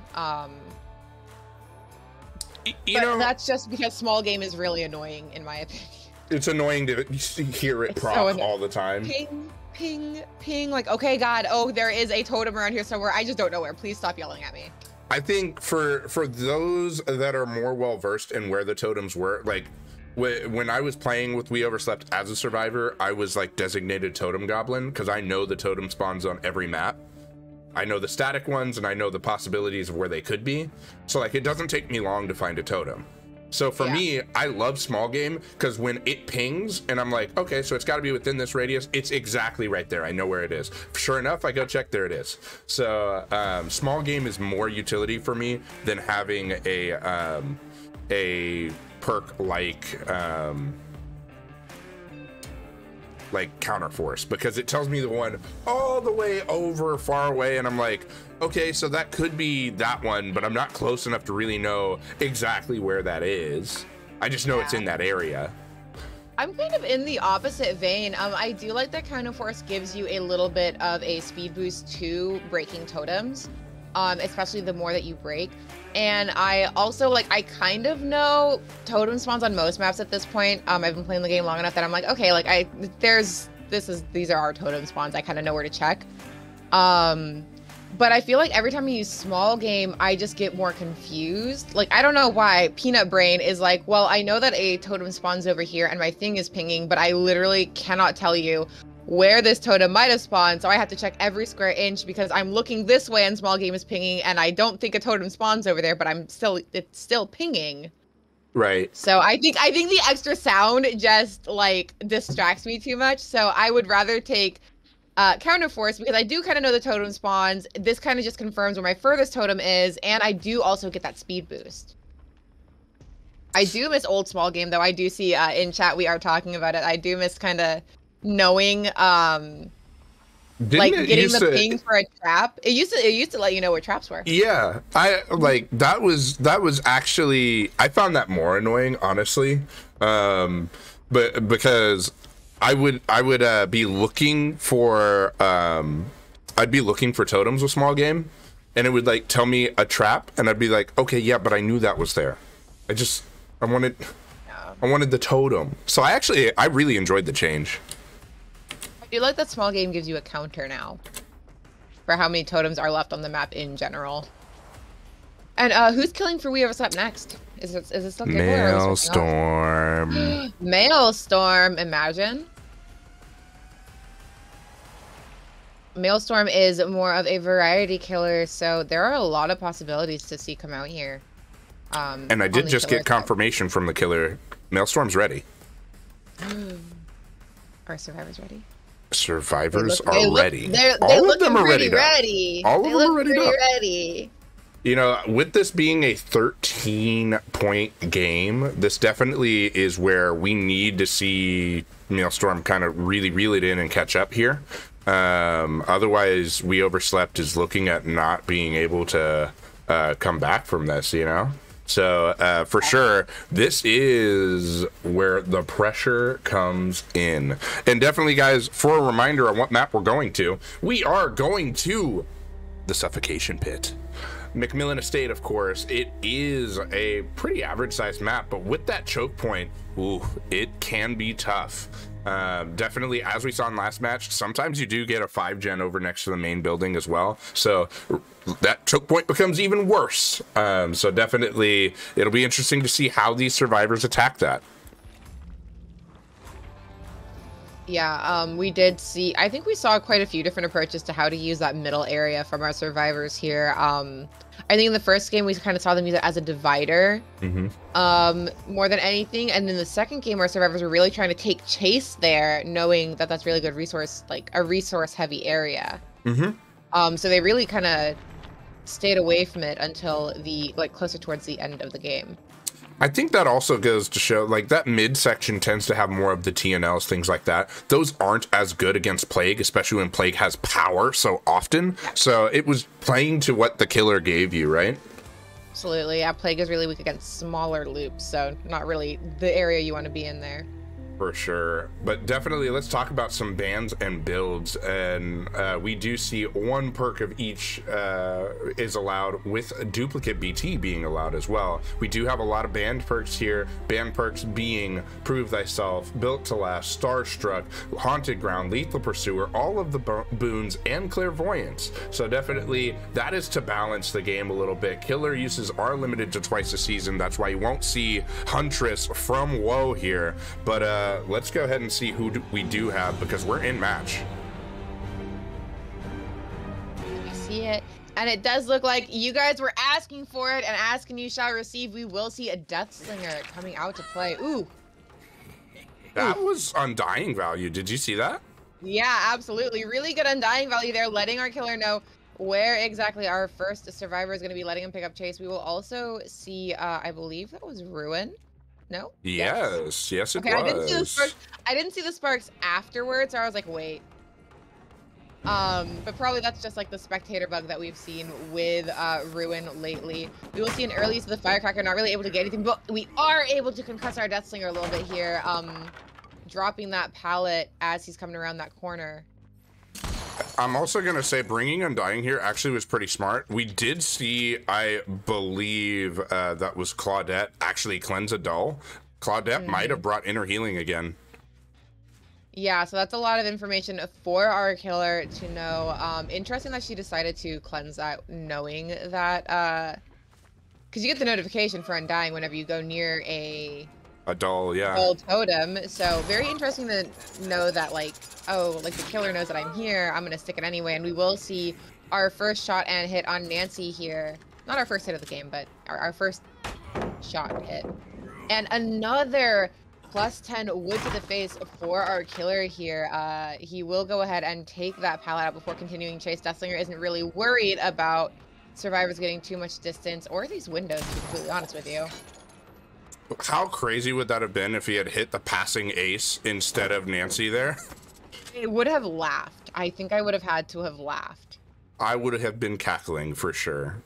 You know, that's just because small game is really annoying in my opinion. It's annoying to hear it proc all the time. Ping, ping, ping. Like, okay, God, oh, there is a totem around here somewhere. I just don't know where. Please stop yelling at me. I think for those that are more well versed in where the totems were, like when I was playing with We Overslept as a survivor, I was like designated totem goblin because I know the totem spawns on every map. I know the static ones and I know the possibilities of where they could be. So like it doesn't take me long to find a totem. So for me, I love small game because when it pings and I'm like, okay, so it's got to be within this radius, it's exactly right there. I know where it is. Sure enough, I go check, there it is. So small game is more utility for me than having a perk like Counterforce, because it tells me the one all the way over far away and I'm like, okay, so that could be that one, but I'm not close enough to really know exactly where that is. I just know it's in that area. I'm kind of in the opposite vein. I do like that Counterforce gives you a little bit of a speed boost to breaking totems, especially the more that you break. And I also like, I kind of know totem spawns on most maps at this point. I've been playing the game long enough that I'm like, okay, like these are our totem spawns. I kind of know where to check. But I feel like every time I use small game, I just get more confused. Like, I don't know why Peanut Brain is like, well, I know that a totem spawns over here and my thing is pinging, but I literally cannot tell you where this totem might have spawned, so I have to check every square inch because I'm looking this way and small game is pinging and I don't think a totem spawns over there, but it's still pinging. Right. So I think the extra sound just like distracts me too much. So I would rather take Counterforce because I do kind of know the totem spawns. This kind of just confirms where my furthest totem is, and I do also get that speed boost. I do miss old small game though. I do see in chat we are talking about it. I do miss kind of knowing like getting the ping for a trap. It used to let you know where traps were. Yeah, I like that was actually, I found that more annoying, honestly, but because I would be looking for I'd be looking for totems with small game and it would like tell me a trap and I'd be like, okay, yeah, but I knew that was there. I wanted the totem. So I really enjoyed the change. I do like that small game gives you a counter now for how many totems are left on the map in general. And who's killing for We Overslept next? Is it still Maelstrom? Maelstrom, imagine. Maelstrom is more of a variety killer, so there are a lot of possibilities to see come out here. And I did just get confirmation from the killer. Maelstrom's ready. Are survivors ready? Survivors are ready. All of them are ready. All of them are ready. Ready. You know, with this being a 13-point game, this definitely is where we need to see Maelstrom kind of really reel it in and catch up here. Otherwise, We Overslept is looking at not being able to come back from this, you know? So for sure, this is where the pressure comes in. And definitely, guys, for a reminder on what map we're going to, we are going to the Suffocation Pit. Macmillan Estate, of course, it is a pretty average-sized map, but with that choke point, ooh, it can be tough. Definitely, as we saw in last match, sometimes you do get a 5-gen over next to the main building as well, so that choke point becomes even worse. So definitely, it'll be interesting to see how these survivors attack that. Yeah, we did see, I think we saw quite a few different approaches to how to use that middle area from our survivors here. I think in the first game, we kind of saw them use it as a divider, more than anything. And in the second game, our survivors were really trying to take chase there, knowing that that's really good resource, like a resource heavy area. So they really kind of stayed away from it until the closer towards the end of the game. I think that also goes to show, like, that midsection tends to have more of the TNLs, things like that. Those aren't as good against Plague, especially when Plague has power so often. Yeah. So it was playing to what the killer gave you, right? Absolutely. Yeah, Plague is really weak against smaller loops, so not really the area you want to be in there. For sure, but definitely let's talk about some bans and builds, and we do see one perk of each is allowed, with a duplicate BT being allowed as well. We do have a lot of banned perks here, banned perks being Prove Thyself, Built to Last, Starstruck, Haunted Ground, Lethal Pursuer, all of the boons, and Clairvoyance. So definitely that is to balance the game a little bit. Killer uses are limited to twice a season, that's why you won't see Huntress from Woe here, but let's go ahead and see who we do have, because we're in match. I see it, and it does look like you guys were asking for it, and asking you shall receive. We will see a Deathslinger coming out to play. Ooh. That was Undying value. Did you see that? Yeah, absolutely. Really good Undying value there, letting our killer know where exactly our first survivor is going to be, letting him pick up chase. We will also see, I believe that was Ruin. No? Yes, yes, it okay, was. I didn't see the sparks afterwards, so I was like, wait. But probably that's just like the spectator bug that we've seen with Ruin lately. We will see an early use of the Firecracker, not really able to get anything, but we are able to concuss our Deathslinger a little bit here, dropping that pallet as he's coming around that corner. I'm also going to say bringing Undying here actually was pretty smart. We did see, I believe that was Claudette, actually cleanse a dull. Claudette might have brought Inner Healing again. Yeah, so that's a lot of information for our killer to know. Interesting that she decided to cleanse that, knowing that, because you get the notification for Undying whenever you go near a dull, yeah. Dull totem. So very interesting to know that, like, oh, like the killer knows that I'm here. I'm gonna stick it anyway, and we will see our first shot and hit on Nancy here. Not our first hit of the game, but our first shot hit. And another +10 wood to the face for our killer here. He will go ahead and take that pallet out before continuing chase. Deathslinger isn't really worried about survivors getting too much distance, or these windows, to be completely honest with you. How crazy would that have been if he had hit the passing ace instead of Nancy there? It would have laughed. I think I would have had to have laughed. I would have been cackling for sure.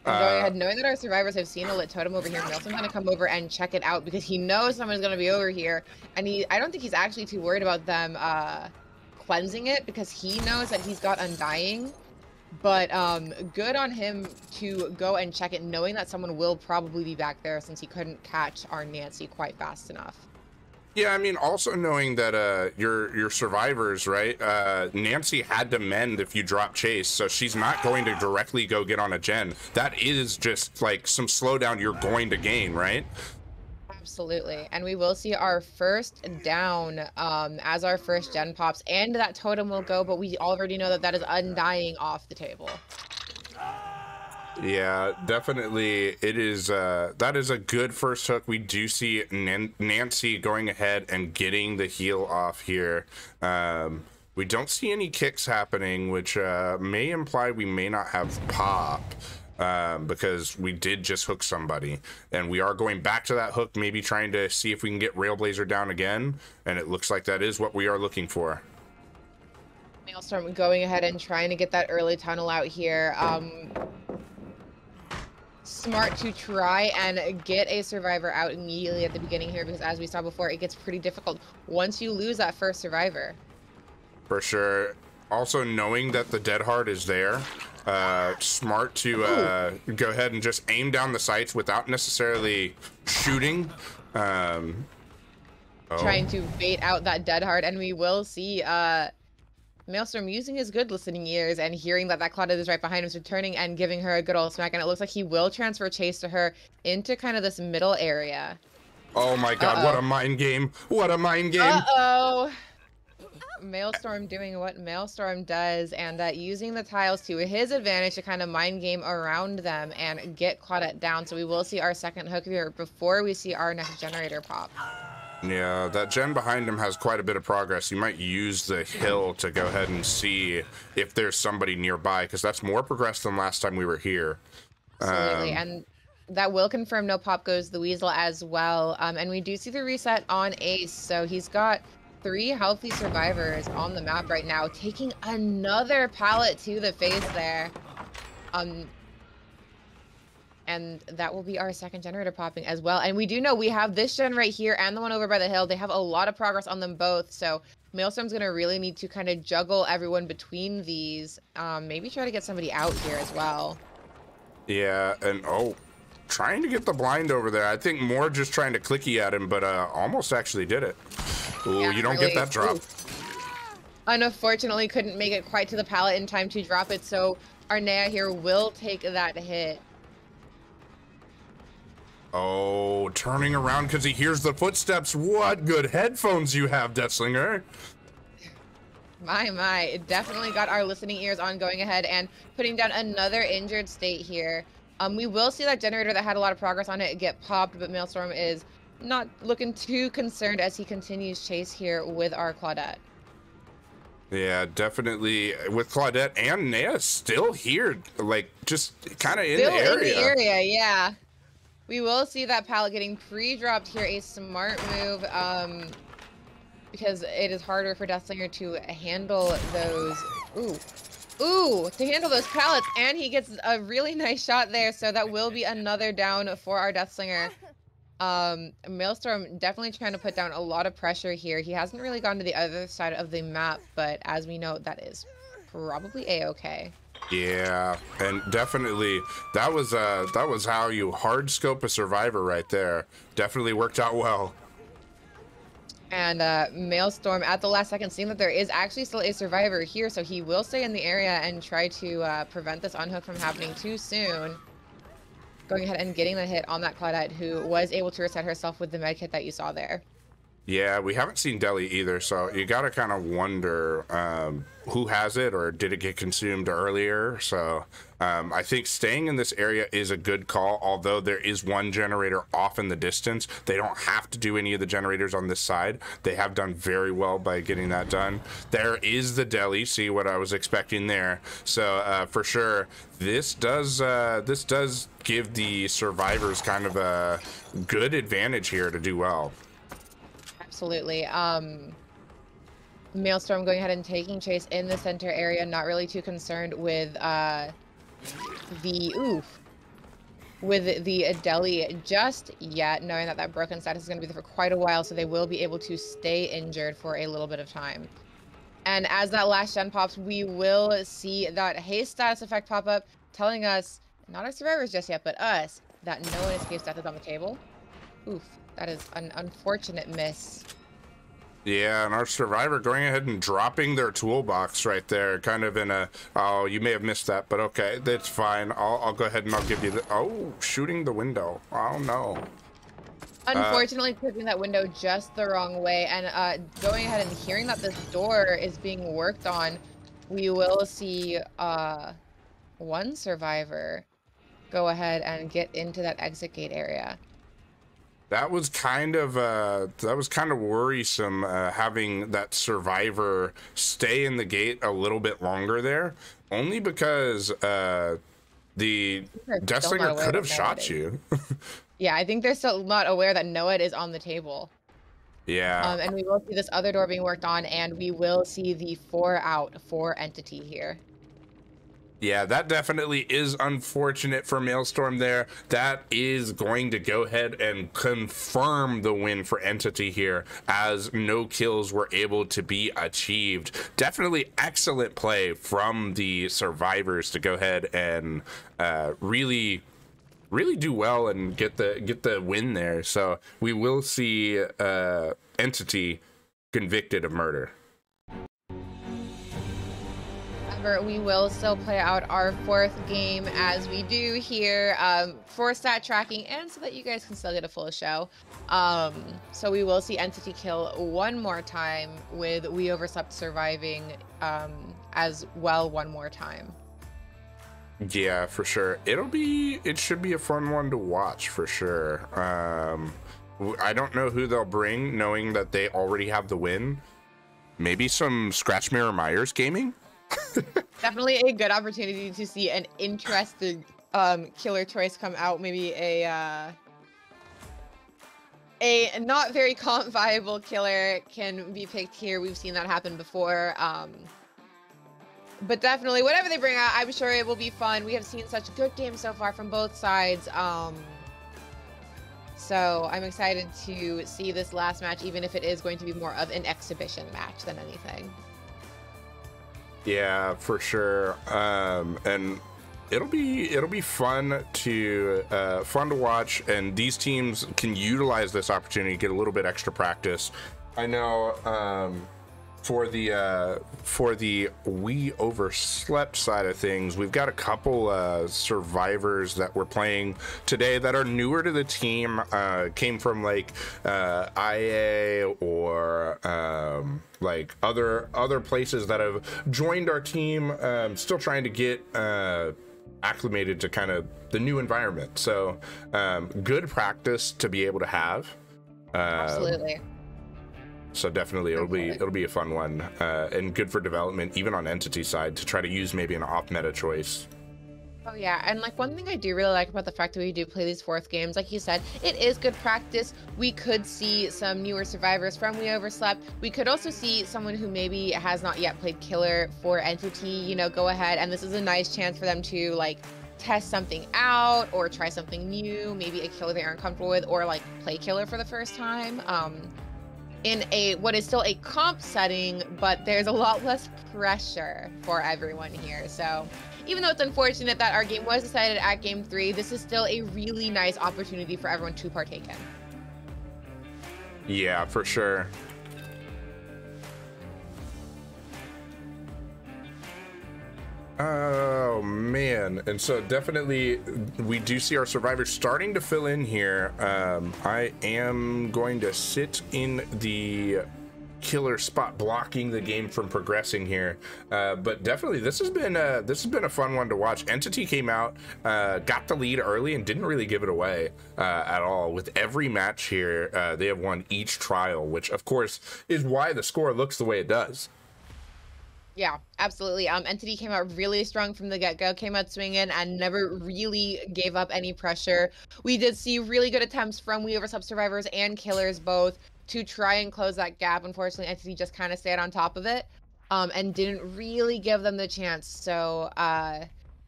I'm going ahead, knowing that our survivors have seen a lit totem over here. Nelson's gonna come over and check it out because he knows someone's gonna be over here, and I don't think he's actually too worried about them cleansing it, because he knows that he's got Undying. But good on him to go and check it, knowing that someone will probably be back there, since he couldn't catch our Nancy quite fast enough. Yeah, I mean, also knowing that your survivors, right? Nancy had to mend if you drop chase, so she's not going to directly go get on a gen. That is just like some slowdown you're going to gain, right? Absolutely. And we will see our first down as our first gen pops, and that totem will go, but we already know that that is Undying off the table. Yeah, definitely. It is. That is a good first hook. We do see Nancy going ahead and getting the heal off here. We don't see any kicks happening, which may imply we may not have pop, because we did just hook somebody, and we are going back to that hook, maybe trying to see if we can get Railblazer down again, and it looks like that is what we are looking for. Maelstrom going ahead and trying to get that early tunnel out here. Smart to try and get a survivor out immediately at the beginning here, because as we saw before, it gets pretty difficult once you lose that first survivor. For sure. Also knowing that the Dead Hard is there, smart to go ahead and just aim down the sights without necessarily shooting. Trying to bait out that Dead Hard, and we will see Maelstrom using his good listening ears and hearing that Claudette is right behind him, so turning and giving her a good old smack, and it looks like he will transfer chase to her into kind of this middle area. Oh my god, what a mind game. What a mind game. Uh-oh. Maelstrom doing what Maelstrom does, and using the tiles to his advantage to kind of mind game around them and get Claudette down. So we will see our second hook here before we see our next generator pop. Yeah, that gen behind him has quite a bit of progress. You might use the hill to go ahead and see if there's somebody nearby, because that's more progress than last time we were here. Absolutely, and that will confirm no pop goes the Weasel as well. And we do see the reset on Ace, so he's got 3 healthy survivors on the map right now, taking another pallet to the face there. And that will be our second generator popping as well. And we do know we have this gen right here and the one over by the hill. They have a lot of progress on them both. So Maelstrom's going to really need to kind of juggle everyone between these. Maybe try to get somebody out here as well. Yeah, and trying to get the blind over there. I think more just trying to clicky at him, but almost actually did it. Ooh, yeah, you don't really get that drop. Unfortunately, couldn't make it quite to the pallet in time to drop it. So Arnea here will take that hit. Oh, turning around because he hears the footsteps. What good headphones you have, Deathslinger. My. It definitely got our listening ears on, going ahead and putting down another injured state here. We will see that generator that had a lot of progress on it get popped, but Maelstrom is not looking too concerned as he continues chase here with our Claudette. Yeah, definitely. With Claudette and Nea still here, like just kind of in the area. In the area, yeah. We will see that pallet getting pre-dropped here, a smart move, because it is harder for Deathslinger to handle those. Ooh, to handle those pallets, and he gets a really nice shot there, so that will be another down for our Deathslinger. Maelstrom definitely trying to put down a lot of pressure here. He hasn't really gone to the other side of the map, but as we know, that is probably a-okay. Yeah, and definitely that was how you hard scope a survivor right there. Definitely worked out well. And Maelstrom at the last second, seeing that there is actually still a survivor here, so he will stay in the area and try to prevent this unhook from happening too soon. Going ahead and getting the hit on that Claudette, who was able to reset herself with the med kit that you saw there. Yeah, we haven't seen Deli either, so you gotta kind of wonder who has it, or did it get consumed earlier? So I think staying in this area is a good call, although there is one generator off in the distance. They don't have to do any of the generators on this side. They have done very well by getting that done. There is the Deli, see what I was expecting there. So for sure, this does give the survivors kind of a good advantage here to do well. Absolutely. Maelstrom going ahead and taking chase in the center area, not really too concerned with the Deli just yet, knowing that that broken status is going to be there for quite a while, so they will be able to stay injured for a little bit of time. And as that last gen pops, we will see that haste status effect pop up, telling us, not our survivors just yet, but us, that no one escapes death is on the table. Oof. That is an unfortunate miss. Yeah, and our survivor going ahead and dropping their toolbox right there, kind of in a, oh, you may have missed that, but okay, that's fine. I'll go ahead and I'll give you the, oh, shooting the window. Oh, no. Unfortunately, clicking that window just the wrong way, and going ahead and hearing that this door is being worked on, we will see one survivor go ahead and get into that exit gate area. That was kind of worrisome, having that survivor stay in the gate a little bit longer there, only because the Deathslinger could have shot you. Yeah, I think they're still not aware that Noed is on the table. Yeah. And we will see this other door being worked on, and we will see the 4 entity here. Yeah, that definitely is unfortunate for Maelstrom there. That is going to go ahead and confirm the win for Entity here, as no kills were able to be achieved. Definitely excellent play from the survivors to go ahead and really do well and get the win there. So we will see Entity convicted of murder. We will still play out our 4th game as we do here, for stat tracking and so that you guys can still get a full show. So we will see Entity kill one more time, with We Overslept surviving as well one more time. Yeah, for sure. It should be a fun one to watch for sure. I don't know who they'll bring, knowing that they already have the win. Maybe some Scratch Mirror Myers gaming? Definitely a good opportunity to see an interesting killer choice come out. Maybe a not very comp viable killer can be picked here. We've seen that happen before. But definitely, whatever they bring out, I'm sure it will be fun. We have seen such good games so far from both sides. So I'm excited to see this last match, even if it is going to be more of an exhibition match than anything. Yeah, for sure. And it'll be fun to watch, and these teams can utilize this opportunity to get a little bit extra practice. I know for the We Overslept side of things, we've got a couple survivors that we're playing today that are newer to the team, came from like IA or like other places that have joined our team, still trying to get acclimated to kind of the new environment. So good practice to be able to have. Absolutely. So definitely it'll be a fun one, and good for development, even on Entity side, to try to use maybe an off meta choice. Oh yeah, and like one thing I do really like about the fact that we do play these fourth games, like you said, it is good practice. We could see some newer survivors from We Overslept. We could also see someone who maybe has not yet played killer for Entity, you know, go ahead, and this is a nice chance for them to like test something out or try something new, maybe a killer they aren't comfortable with, or like play killer for the first time. In what is still a comp setting, but there's a lot less pressure for everyone here. So even though it's unfortunate that our game was decided at game 3, this is still a really nice opportunity for everyone to partake in. Yeah, for sure. Oh man, and so definitely we do see our survivors starting to fill in here. I am going to sit in the killer spot, blocking the game from progressing here, but definitely this has been a fun one to watch. Entity came out, got the lead early, and didn't really give it away at all. With every match here, they have won each trial, which of course is why the score looks the way it does. Yeah, absolutely. Entity came out really strong from the get-go, came out swinging and never really gave up any pressure. We did see really good attempts from We Overslept survivors and killers both to try and close that gap. Unfortunately, Entity just kind of stayed on top of it, and didn't really give them the chance. So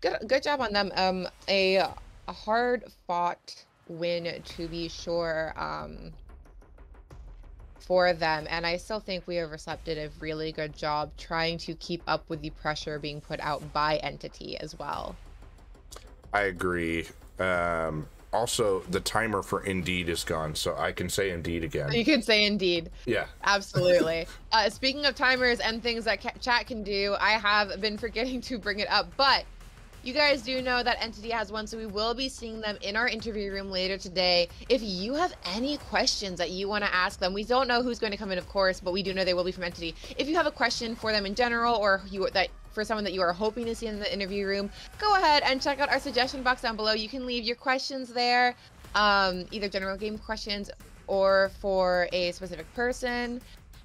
good job on them. A hard-fought win, to be sure. For them, and I still think We Overslept did a really good job trying to keep up with the pressure being put out by Entity as well. I agree. Also, the timer for Indeed is gone, so I can say Indeed again. You can say Indeed. Yeah. Absolutely. Speaking of timers and things that chat can do, I have been forgetting to bring it up, but you guys do know that Entity has one, so we will be seeing them in our interview room later today. If you have any questions that you want to ask them, we don't know who's going to come in, of course, but we do know they will be from Entity. If you have a question for them in general, or for someone that you are hoping to see in the interview room, go ahead and check out our suggestion box down below. You can leave your questions there, either general game questions or for a specific person.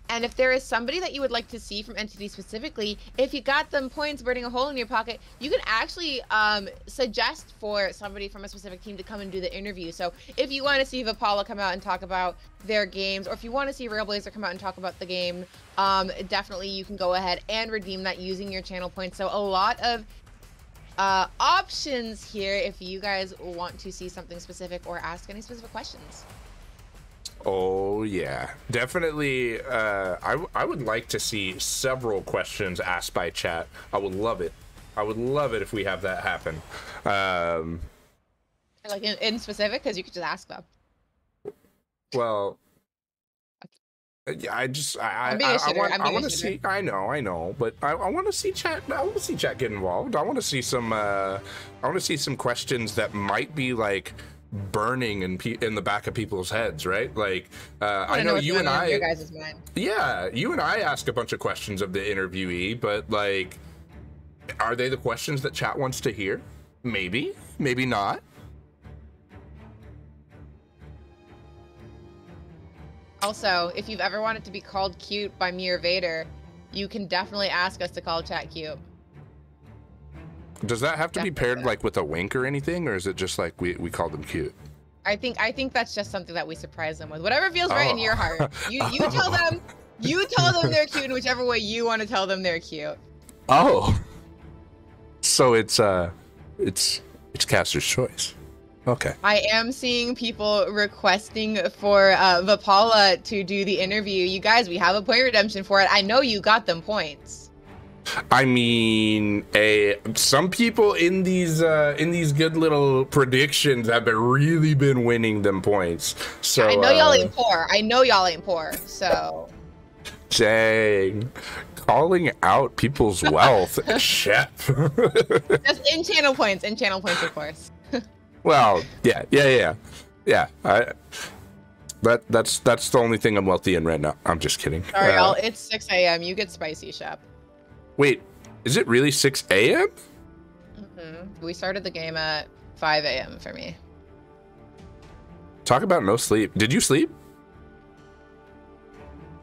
And if there is somebody that you would like to see from Entity specifically, if you got them points burning a hole in your pocket, you can actually suggest for somebody from a specific team to come and do the interview. So if you want to see Vipala come out and talk about their games, or if you want to see Railblazer come out and talk about the game, definitely you can go ahead and redeem that using your channel points. So a lot of options here if you guys want to see something specific or ask any specific questions. Oh yeah, definitely. I would like to see several questions asked by chat. I would love it. I would love it if we have that happen. Like in specific, because you could just ask them. Well, I want to see. I know, but I want to see chat. I want to see chat get involved. I want to see some. I want to see some questions that might be like burning in the back of people's heads, right? Like I know you and I, yeah, you and I ask a bunch of questions of the interviewee, but like, are they the questions that chat wants to hear? Maybe not. Also, if you've ever wanted to be called cute by me or Vader, you can definitely ask us to call chat cute. Does that have to be paired like with a wink or anything, or is it just like we call them cute? I think that's just something that we surprise them with. Whatever feels right in your heart. You tell them they're cute in whichever way you want to tell them they're cute. Oh. So it's caster's choice. Okay. I am seeing people requesting for Vapala to do the interview. You guys, we have a point redemption for it. I know you got them points. I mean, some people in these good little predictions have really been winning them points. So I know y'all ain't poor. I know y'all ain't poor. So dang, calling out people's wealth, Shep. Just in channel points, of course. Well, yeah. That's the only thing I'm wealthy in right now. I'm just kidding. Sorry, y'all. It's 6 a.m. You get spicy, Shep. Wait, is it really 6 a.m.? Mm-hmm. We started the game at 5 a.m. for me. Talk about no sleep. Did you sleep?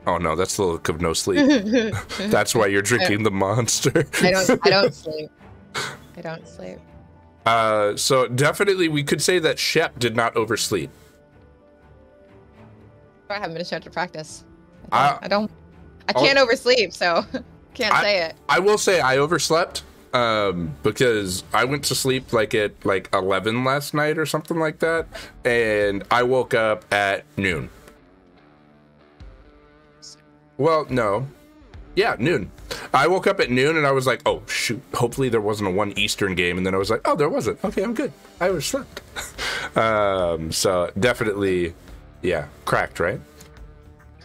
Oh no, that's the look of no sleep. That's why you're drinking the monster. I don't sleep. I don't sleep. So definitely we could say that Shep did not oversleep. I haven't been a chance to practice. I can't oversleep, so can't say it. I will say I overslept because I went to sleep like at 11 last night or something like that, and I woke up at noon. Well, no. Yeah, noon. I woke up at noon and I was like, oh, shoot. Hopefully there wasn't a 1 Eastern game. And then I was like, oh, there wasn't. Okay, I'm good. I overslept. So definitely, yeah, cracked, right?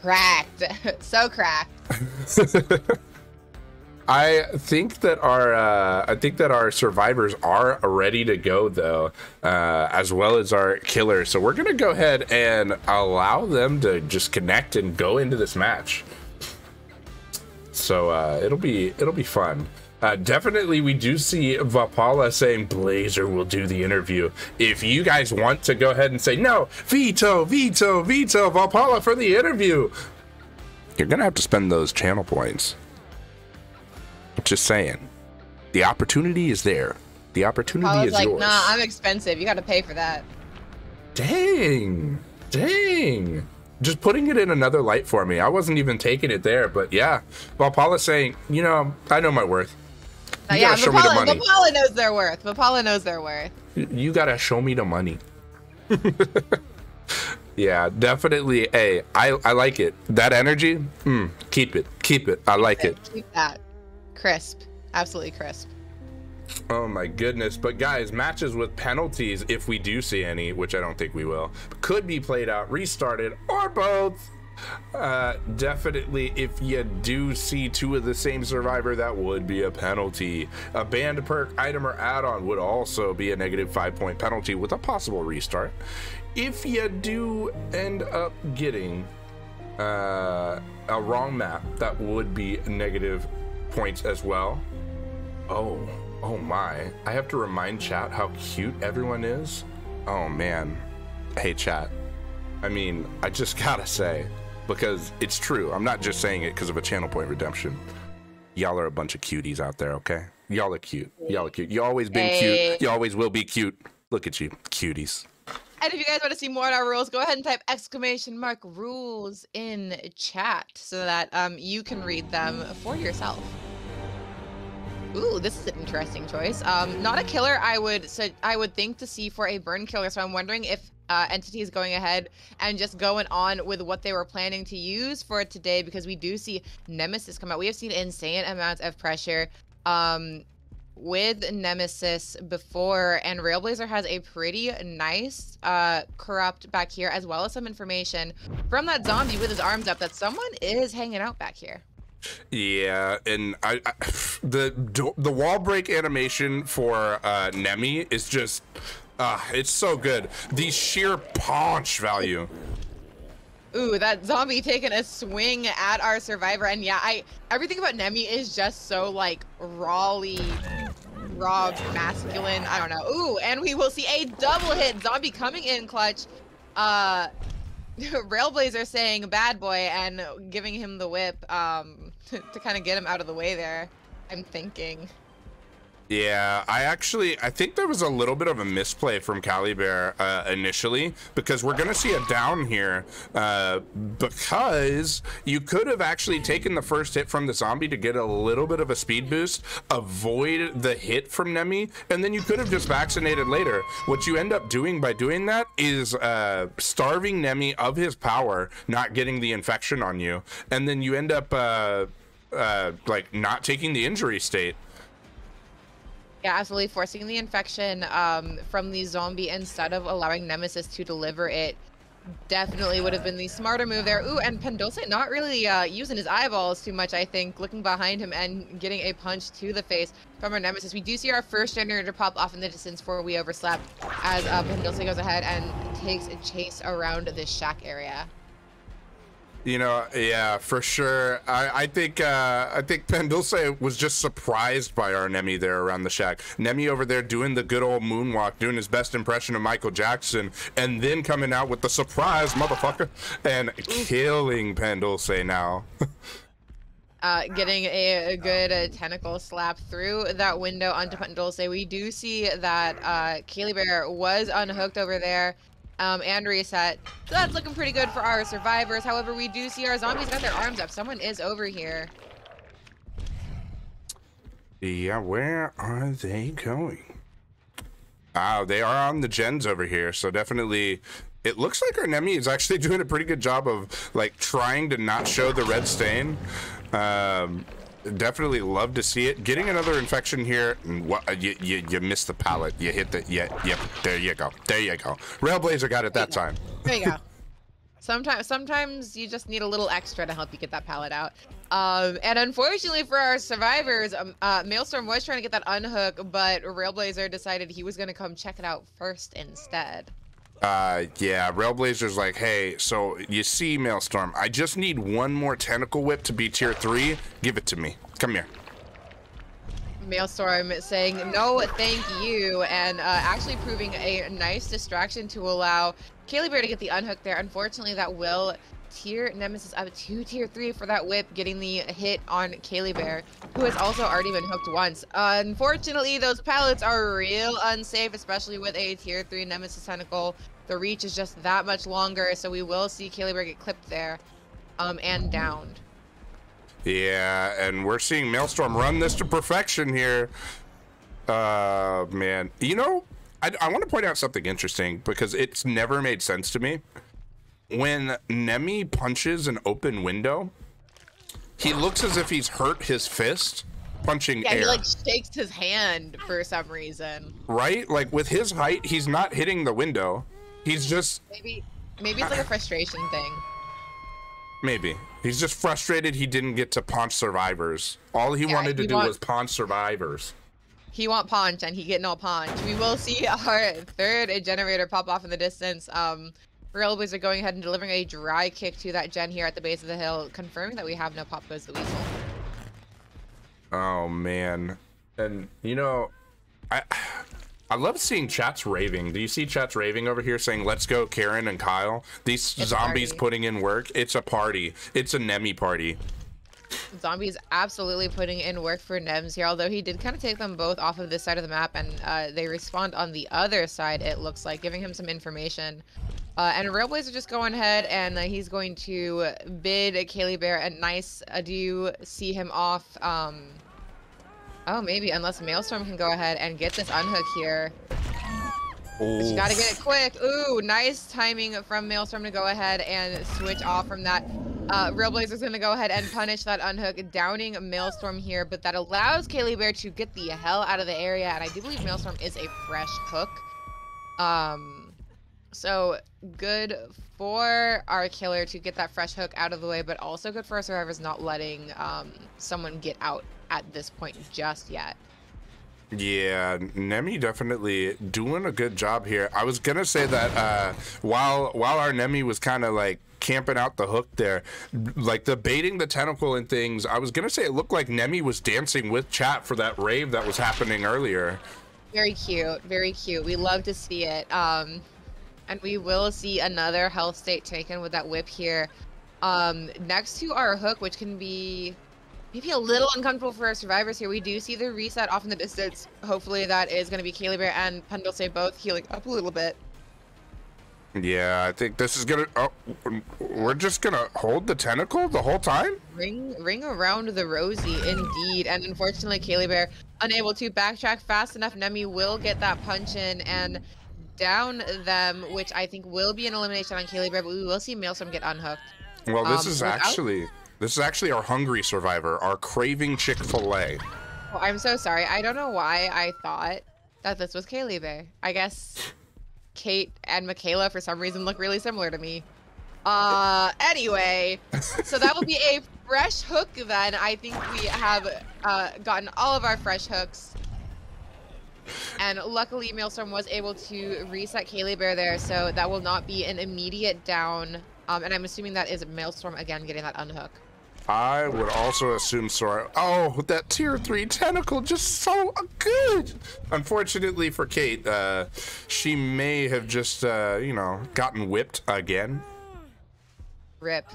Cracked. So cracked. I think that our survivors are ready to go though, as well as our killers. So we're gonna go ahead and allow them to just connect and go into this match. So it'll be fun. Definitely, we do see Vapala saying Blazer will do the interview. If you guys want to go ahead and say no, veto, Vapala for the interview, you're gonna have to spend those channel points. Just saying, the opportunity is there. The opportunity is like, yours. Nah, I'm expensive. You got to pay for that. Dang. Just putting it in another light for me. I wasn't even taking it there, but yeah. Vapala's saying, you know, I know my worth. You gotta show me the money. Vapala knows their worth. Vapala knows their worth. You gotta show me the money. Yeah, definitely. Hey, I like it. That energy, keep it. I like it. Keep that. Crisp. Absolutely crisp. Oh my goodness. But guys, matches with penalties, if we do see any, which I don't think we will, could be played out, restarted, or both. Definitely, if you do see 2 of the same survivor, that would be a penalty. A banned perk, item, or add-on would also be a negative 5-point penalty with a possible restart. If you do end up getting a wrong map, that would be negative points as well. Oh my, I have to remind chat how cute everyone is. Oh man. Hey chat, I mean, I just gotta say, because it's true, I'm not just saying it because of a channel point redemption. Y'all are a bunch of cuties out there, okay? Y'all are cute. You always been cute. You always will be cute. Look at you, cuties. And if you guys want to see more on our rules, go ahead and type !rules in chat so that you can read them for yourself. Ooh, this is an interesting choice. Not a killer I would think to see for a burn killer, so I'm wondering if Entity is going ahead and just going on with what they were planning to use for it today, because we do see Nemesis come out. We have seen insane amounts of pressure with Nemesis before, and Railblazer has a pretty nice corrupt back here, as well as some information from that zombie with his arms up that someone is hanging out back here. Yeah, and the wall break animation for Nemi is just it's so good. The sheer punch value. Ooh, that zombie taking a swing at our survivor, and yeah, everything about Nemi is just so like raw, masculine. I don't know. Ooh, and we will see a double hit zombie coming in clutch. Railblazer saying bad boy and giving him the whip to kind of get him out of the way there, I'm thinking. Yeah, I think there was a little bit of a misplay from Caliber initially, because we're going to see a down here because you could have actually taken the first hit from the zombie to get a little bit of a speed boost, avoid the hit from Nemi, and then you could have just vaccinated later. What you end up doing by doing that is starving Nemi of his power, not getting the infection on you, and then you end up like not taking the injury state. Yeah, absolutely. Forcing the infection from the zombie instead of allowing Nemesis to deliver it definitely would have been the smarter move there. Ooh, and Pendulce not really using his eyeballs too much, I think, looking behind him and getting a punch to the face from our Nemesis. We do see our first generator pop off in the distance for We Overslept as Pendulce goes ahead and takes a chase around this shack area. You know, yeah, for sure. I think Pendulce was just surprised by our Nemi there around the shack. Nemi over there doing the good old moonwalk, doing his best impression of Michael Jackson, and then coming out with the surprise, motherfucker, and killing Pendulce now. Getting a good tentacle slap through that window onto Pendulce. We do see that Caliber was unhooked over there. And reset. So that's looking pretty good for our survivors. However, we do see our zombies got their arms up. Someone is over here. Yeah, where are they going? Oh, they are on the gens over here. So definitely, it looks like our Nemi is actually doing a pretty good job of like trying to not show the red stain. Definitely love to see it. Getting another infection here. What you missed the pallet. You hit the yep. There you go. There you go. Railblazer got it that time. There you go. Sometimes you just need a little extra to help you get that pallet out. And unfortunately for our survivors, Maelstrom was trying to get that unhook, but Railblazer decided he was going to come check it out first instead. Yeah, Railblazer's like, hey, so you see, Maelstrom, I just need one more tentacle whip to be tier 3. Give it to me. Come here. Maelstrom saying no thank you, and actually proving a nice distraction to allow Caliber to get the unhook there. Unfortunately, that will tier Nemesis up to tier 3 for that whip, getting the hit on Caliber, who has also already been hooked once. Unfortunately, those pallets are real unsafe, especially with a tier 3 Nemesis tentacle. The reach is just that much longer, so we will see Caliber get clipped there and downed. Yeah, and we're seeing Maelstrom run this to perfection here. Man. You know, I want to point out something interesting, because it's never made sense to me. When Nemi punches an open window, he looks as if he's hurt his fist punching air. Yeah, he like shakes his hand for some reason. Right? Like with his height, he's not hitting the window. He's just... Maybe it's like a frustration thing. Maybe. He's just frustrated he didn't get to paunch survivors. All he wanted to do was paunch survivors. He want paunch, and he get no paunch. We will see our third generator pop off in the distance. Railways are going ahead and delivering a dry kick to that gen here at the base of the hill, confirming that we have no Pop Goes the Weasel. Oh, man. And, you know, I love seeing chats raving. Do you see chats raving over here saying, let's go, Karen and Kyle? These zombies putting in work. It's a party. It's a Nemi party. Zombies absolutely putting in work for Nems here, although he did kind of take them both off of this side of the map, and they respawned on the other side, it looks like, giving him some information. And Railblazer just going ahead, and he's going to bid Caliber a nice adieu, see him off. Oh, maybe, unless Maelstrom can go ahead and get this unhook here. But you gotta get it quick. Ooh, nice timing from Maelstrom to go ahead and switch off from that. Railblazer's gonna go ahead and punish that unhook, downing Maelstrom here, but that allows Caliber to get the hell out of the area, and I do believe Maelstrom is a fresh hook. So good for our killer to get that fresh hook out of the way, but also good for our survivors not letting someone get out at this point just yet. Yeah, Nemi definitely doing a good job here. I was gonna say that while our Nemi was kind of like camping out the hook there, like the baiting the tentacle and things, I was gonna say it looked like Nemi was dancing with chat for that rave that was happening earlier. Very cute, very cute. We love to see it. And we will see another health state taken with that whip here. Next to our hook, which can be maybe a little uncomfortable for our survivors here. We do see the reset off in the distance. Hopefully that is going to be Kaylee Bear and Pendulce both healing up a little bit. Yeah, I think this is gonna. Oh, we're just gonna hold the tentacle the whole time. Ring around the rosy, indeed. And unfortunately, Kaylee Bear unable to backtrack fast enough. Nemi will get that punch in and down them, which I think will be an elimination on Kaylee Bear. But we will see Maelstrom get unhooked. Well, this is actually our hungry survivor, our craving Chick-fil-A. Oh, I'm so sorry. I don't know why I thought that this was Kaylee Bear. I guess Kate and Michaela for some reason look really similar to me. Anyway, so that will be a fresh hook then. I think we have gotten all of our fresh hooks. And luckily Maelstrom was able to reset Kaylee Bear there, so that will not be an immediate down. And I'm assuming that is Maelstrom again getting that unhook. I would also assume so. Oh, that tier 3 tentacle, just so good. Unfortunately for Kate, she may have just, you know, gotten whipped again. Rip.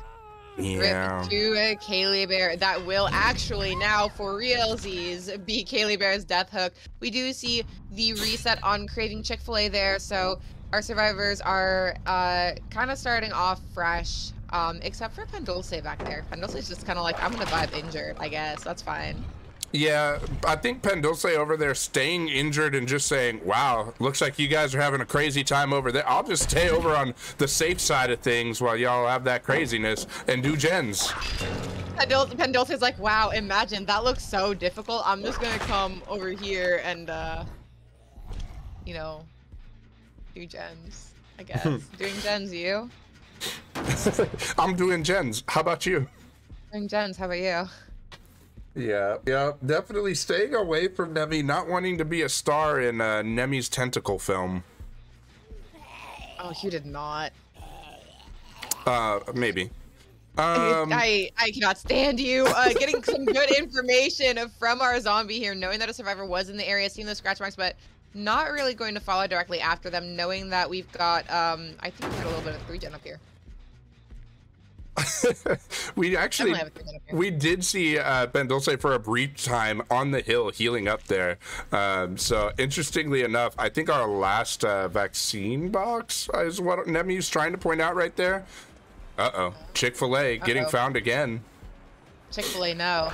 Yeah. Rip to Kaylee Bear. That will actually now, for realsies, be Kaylee Bear's death hook. We do see the reset on Craving Chick-fil-A there, so our survivors are kind of starting off fresh. Except for Pendulce back there. Pendulce's just kind of like, I'm gonna vibe injured, I guess. That's fine. Yeah, I think Pendulce over there staying injured and just saying, wow, looks like you guys are having a crazy time over there. I'll just stay over on the safe side of things while y'all have that craziness and do gens. Pendulce's like, wow, imagine, that looks so difficult. I'm just gonna come over here and, you know, do gens, I guess. Doing gens, you? I'm doing gens. How about you? Doing gens, how about you? Yeah, definitely staying away from Nemi, not wanting to be a star in Nemi's tentacle film. Oh, you did not. Maybe. I cannot stand you. Getting some good information from our zombie here, knowing that a survivor was in the area, seeing those scratch marks, but not really going to follow directly after them, knowing that we've got, I think we got a little bit of 3-gen up here. we did see Pendulce for a brief time on the hill healing up there. So interestingly enough, I think our last vaccine box is what Nemi's trying to point out right there. Uh-oh. Chick-fil-A getting found again. Chick-fil-A, no.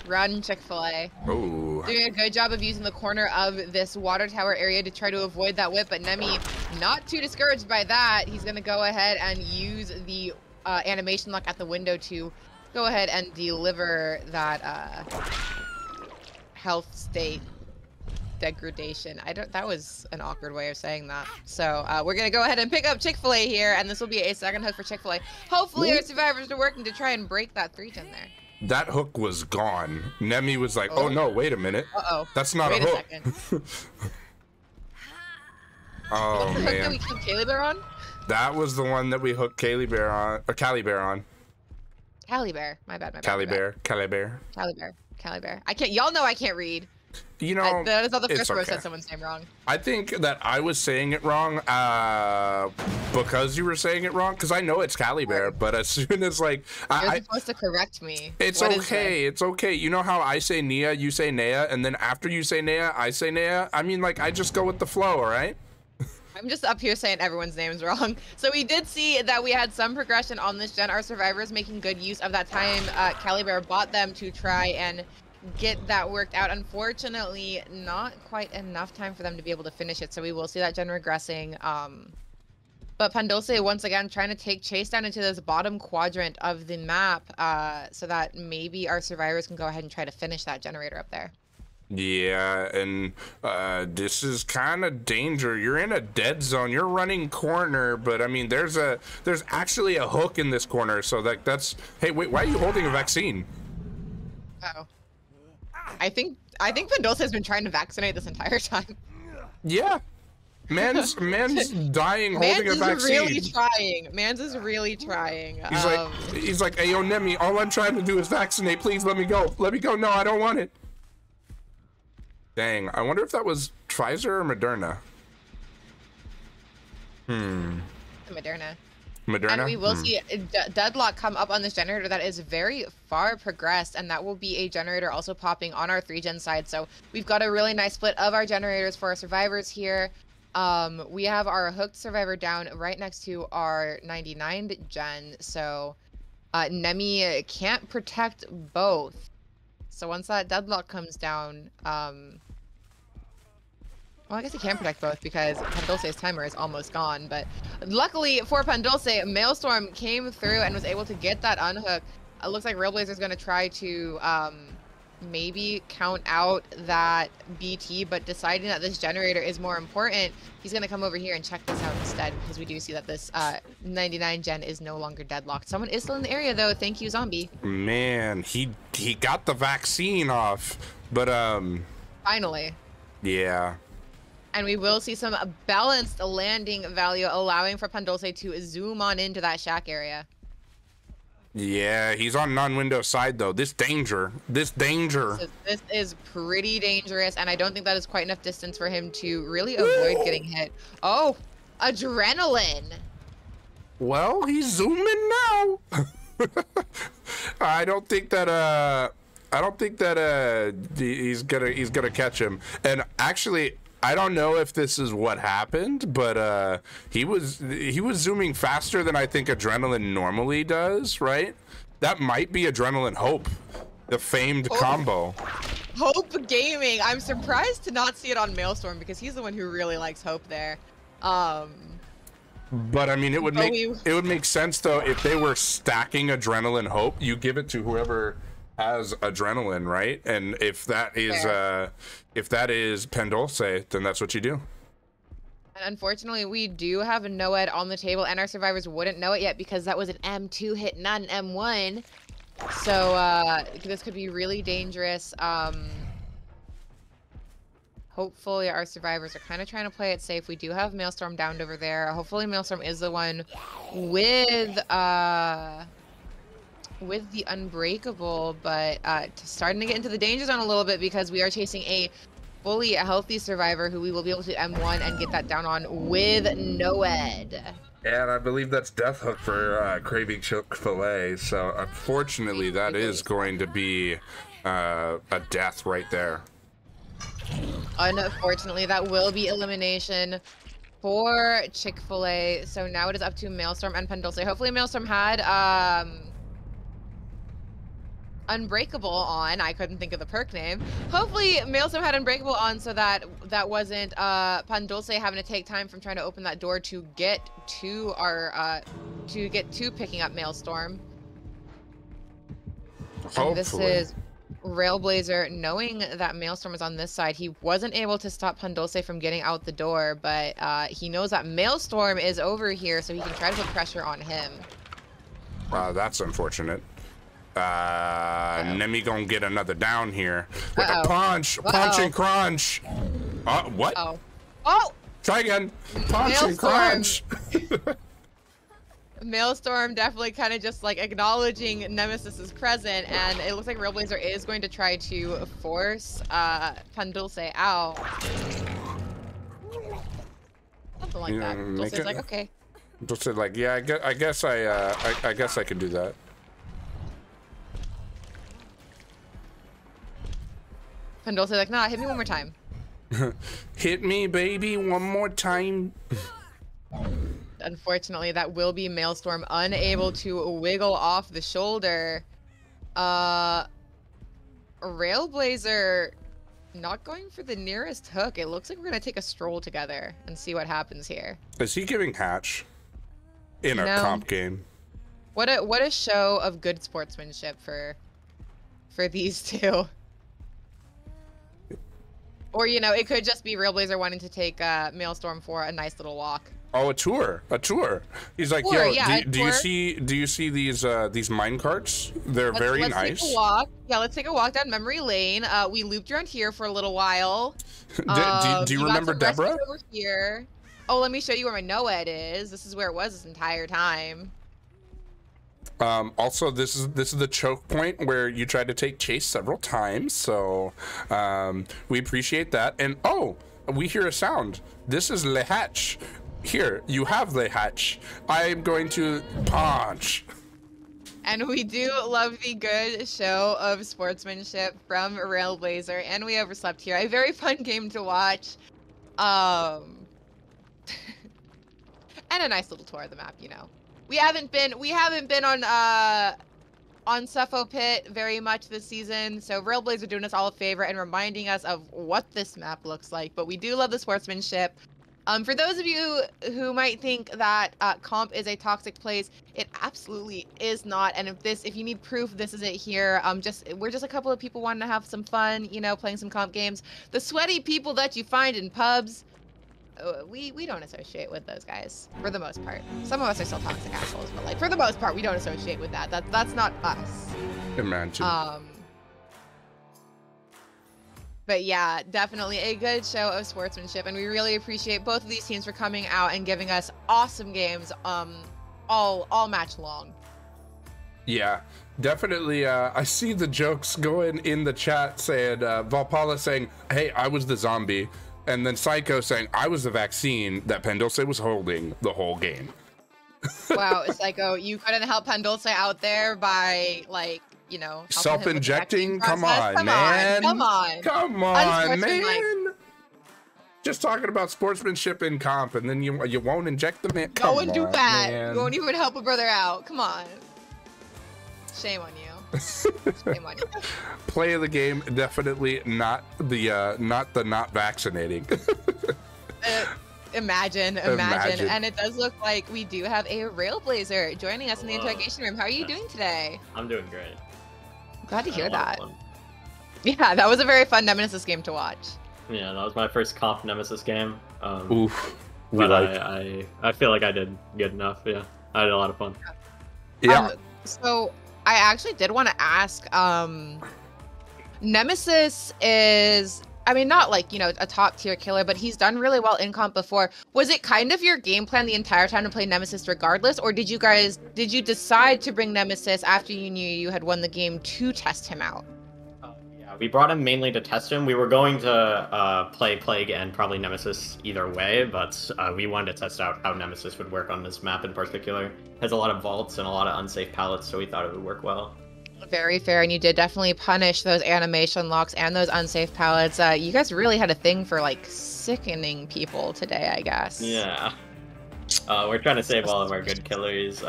Run, Chick-fil-A. Oh. Doing a good job of using the corner of this water tower area to try to avoid that whip, but Nemi not too discouraged by that. He's going to go ahead and use the animation lock at the window to go ahead and deliver that health state degradation. That was an awkward way of saying that. So we're gonna go ahead and pick up Chick-fil-A here, and this will be a second hook for Chick-fil-A. Hopefully our survivors are working to try and break that 3-gen there. That hook was gone. Nemi was like, oh no, wait a minute. That's not wait a hook. Second. Oh What's the man. hook that we killed Kaylee Bear on? That was the one that we hooked Kaylee Bear on, or Callie Bear on. Callie Bear. My bad. Callie Bear. I can't. Y'all know I can't read. You know, that is not the first row okay. said someone's name wrong. I think that I was saying it wrong because you were saying it wrong, because I know it's Callie Bear, but as soon as like You're supposed to correct me. It's okay. It's okay. You know how I say Nia, you say Nea, and then after you say Nea, I say Nea? I mean, like, I just go with the flow, all right? I'm just up here saying everyone's name's wrong. So we did see that we had some progression on this gen. Our survivors making good use of that time Callie Bear bought them to try and get that worked out. Unfortunately, not quite enough time for them to be able to finish it. So we will see that gen regressing. But Pendulce, once again, trying to take Chase down into this bottom quadrant of the map so that maybe our survivors can go ahead and try to finish that generator up there. Yeah, and this is kind of danger. You're in a dead zone. You're running corner, but I mean, there's actually a hook in this corner. So that's. Hey, wait, why are you holding a vaccine? Uh-oh. I think Pendulce has been trying to vaccinate this entire time. Yeah, man's dying holding a vaccine. Mans is really trying. He's like, hey, yo, Nemi, all I'm trying to do is vaccinate. Please let me go. Let me go. No, I don't want it. Dang, I wonder if that was Pfizer or Moderna. Moderna. Moderna? And we will see Deadlock come up on this generator that is very far progressed, and that will be a generator also popping on our 3-gen side. So we've got a really nice split of our generators for our survivors here. We have our hooked survivor down right next to our 99 gen, so Nemi can't protect both. So once that Deadlock comes down, well, I guess he can protect both because Pandulce's timer is almost gone. But luckily for Pandulce, Maelstrom came through and was able to get that unhook. It looks like Railblazer's going to try to maybe count out that BT, but deciding that this generator is more important, he's going to come over here and check this out instead, because we do see that this 99 gen is no longer deadlocked. Someone is still in the area, though. Thank you, Zombie. Man, he got the vaccine off, but finally. Yeah. And we will see some balanced landing value, allowing for Pandulce to zoom on into that shack area. Yeah, he's on non-window side, though. This danger. This is pretty dangerous, and I don't think that is quite enough distance for him to really avoid getting hit. Oh, adrenaline. Well, he's zooming now. I don't think that he's gonna catch him. And actually, I don't know if this is what happened, but he was zooming faster than I think Adrenaline normally does, right? That might be Adrenaline Hope, the famed combo. Hope Gaming. I'm surprised to not see it on Maelstrom because he's the one who really likes Hope there. But I mean, it would make sense though if they were stacking Adrenaline Hope. You give it to whoever has adrenaline, right? And if that is Pandulce, then that's what you do. And unfortunately, we do have a Noed on the table, and our survivors wouldn't know it yet because that was an M2 hit, not an M1. So this could be really dangerous. Hopefully our survivors are kind of trying to play it safe. We do have Maelstrom downed over there. Hopefully Maelstrom is the one with the Unbreakable, but starting to get into the danger zone a little bit because we are chasing a fully healthy survivor who we will be able to M1 and get that down on with Noed. And I believe that's Death Hook for Craving Chick-fil-A, so unfortunately that is going to be a death right there. Unfortunately, that will be elimination for Chick-fil-A, so now it is up to Maelstrom and Pandulce. Hopefully Maelstrom had Unbreakable on. I couldn't think of the perk name. Hopefully Maelstrom had Unbreakable on so that wasn't Pandulce having to take time from trying to open that door to get to our picking up Maelstrom. And this is Railblazer knowing that Maelstrom is on this side. He wasn't able to stop Pandulce from getting out the door, but he knows that Maelstrom is over here, so he can try to put pressure on him. Wow, that's unfortunate. Nemi gonna get another down here with a punch and crunch. What? Oh! Try again. Punch and crunch. Maelstrom definitely kind of just like acknowledging Nemesis is present, and it looks like Railblazer is going to try to force Pandulce out. Something like that. Dulce's like, okay. Dulce's like, yeah, I guess I can do that. Pandulce's like, nah, hit me one more time. Hit me, baby, one more time. Unfortunately, that will be Maelstrom unable to wiggle off the shoulder. Railblazer not going for the nearest hook. It looks like we're gonna take a stroll together and see what happens here. Is he giving Hatch in a comp game? What a show of good sportsmanship for these two. Or, you know, it could just be Railblazer wanting to take Maelstrom for a nice little walk. Oh, a tour. He's like, yo, do you see these mine carts? They're very nice. Take a walk. Yeah, let's take a walk down memory lane. We looped around here for a little while. Do you remember Deborah? Over here. Oh, let me show you where my Noed is. This is where it was this entire time. Also, this is the choke point where you tried to take Chase several times, so we appreciate that. And oh, we hear a sound. This is Lehatch. Here, you have the hatch. I am going to punch. And we do love the good show of sportsmanship from Railblazer, and we overslept here. A very fun game to watch. And a nice little tour of the map, you know. We haven't been on Cepho Pit very much this season, so Railblazer doing us all a favor and reminding us of what this map looks like. But we do love the sportsmanship. For those of you who might think that comp is a toxic place, it absolutely is not. And if you need proof, this is it here. We're just a couple of people wanting to have some fun, you know, playing some comp games. The sweaty people that you find in pubs, we don't associate with those guys for the most part. Some of us are still toxic assholes, but like for the most part, we don't associate with that. That's not us. Imagine. But yeah, definitely a good show of sportsmanship, and we really appreciate both of these teams for coming out and giving us awesome games, all match long. Yeah, definitely. I see the jokes going in the chat saying Valpala saying, "Hey, I was the zombie," and then Psycho saying, "I was the vaccine that Pendulce was holding the whole game." Wow, Psycho, you couldn't help Pendulce out there by like, you know, self-injecting. Come on, man. Come on, man. Just talking about sportsmanship in comp, and then you won't inject the man. Go and do that. Man. You won't even help a brother out. Come on. Shame on you. Shame on you. Play of the game, definitely not not vaccinating. Imagine. And it does look like we do have a Railblazer joining us in the interrogation room. How are you doing today? I'm doing great. Glad to hear that. Yeah, that was a very fun Nemesis game to watch. Yeah, that was my first comp Nemesis game. Oof. But I feel like I did good enough. Yeah, I had a lot of fun. Yeah. So I actually did want to ask, Nemesis is, I mean, not like, you know, a top tier killer, but he's done really well in comp before. Was it kind of your game plan the entire time to play Nemesis regardless, or did you decide to bring Nemesis after you knew you had won the game to test him out? Yeah, we brought him mainly to test him. We were going to play Plague and probably Nemesis either way, but we wanted to test out how Nemesis would work on this map in particular. It has a lot of vaults and a lot of unsafe pallets, so we thought it would work well. Very fair, and you did definitely punish those animation locks and those unsafe pallets. You guys really had a thing for like sickening people today, I guess. Yeah. We're trying to save all of our good killers.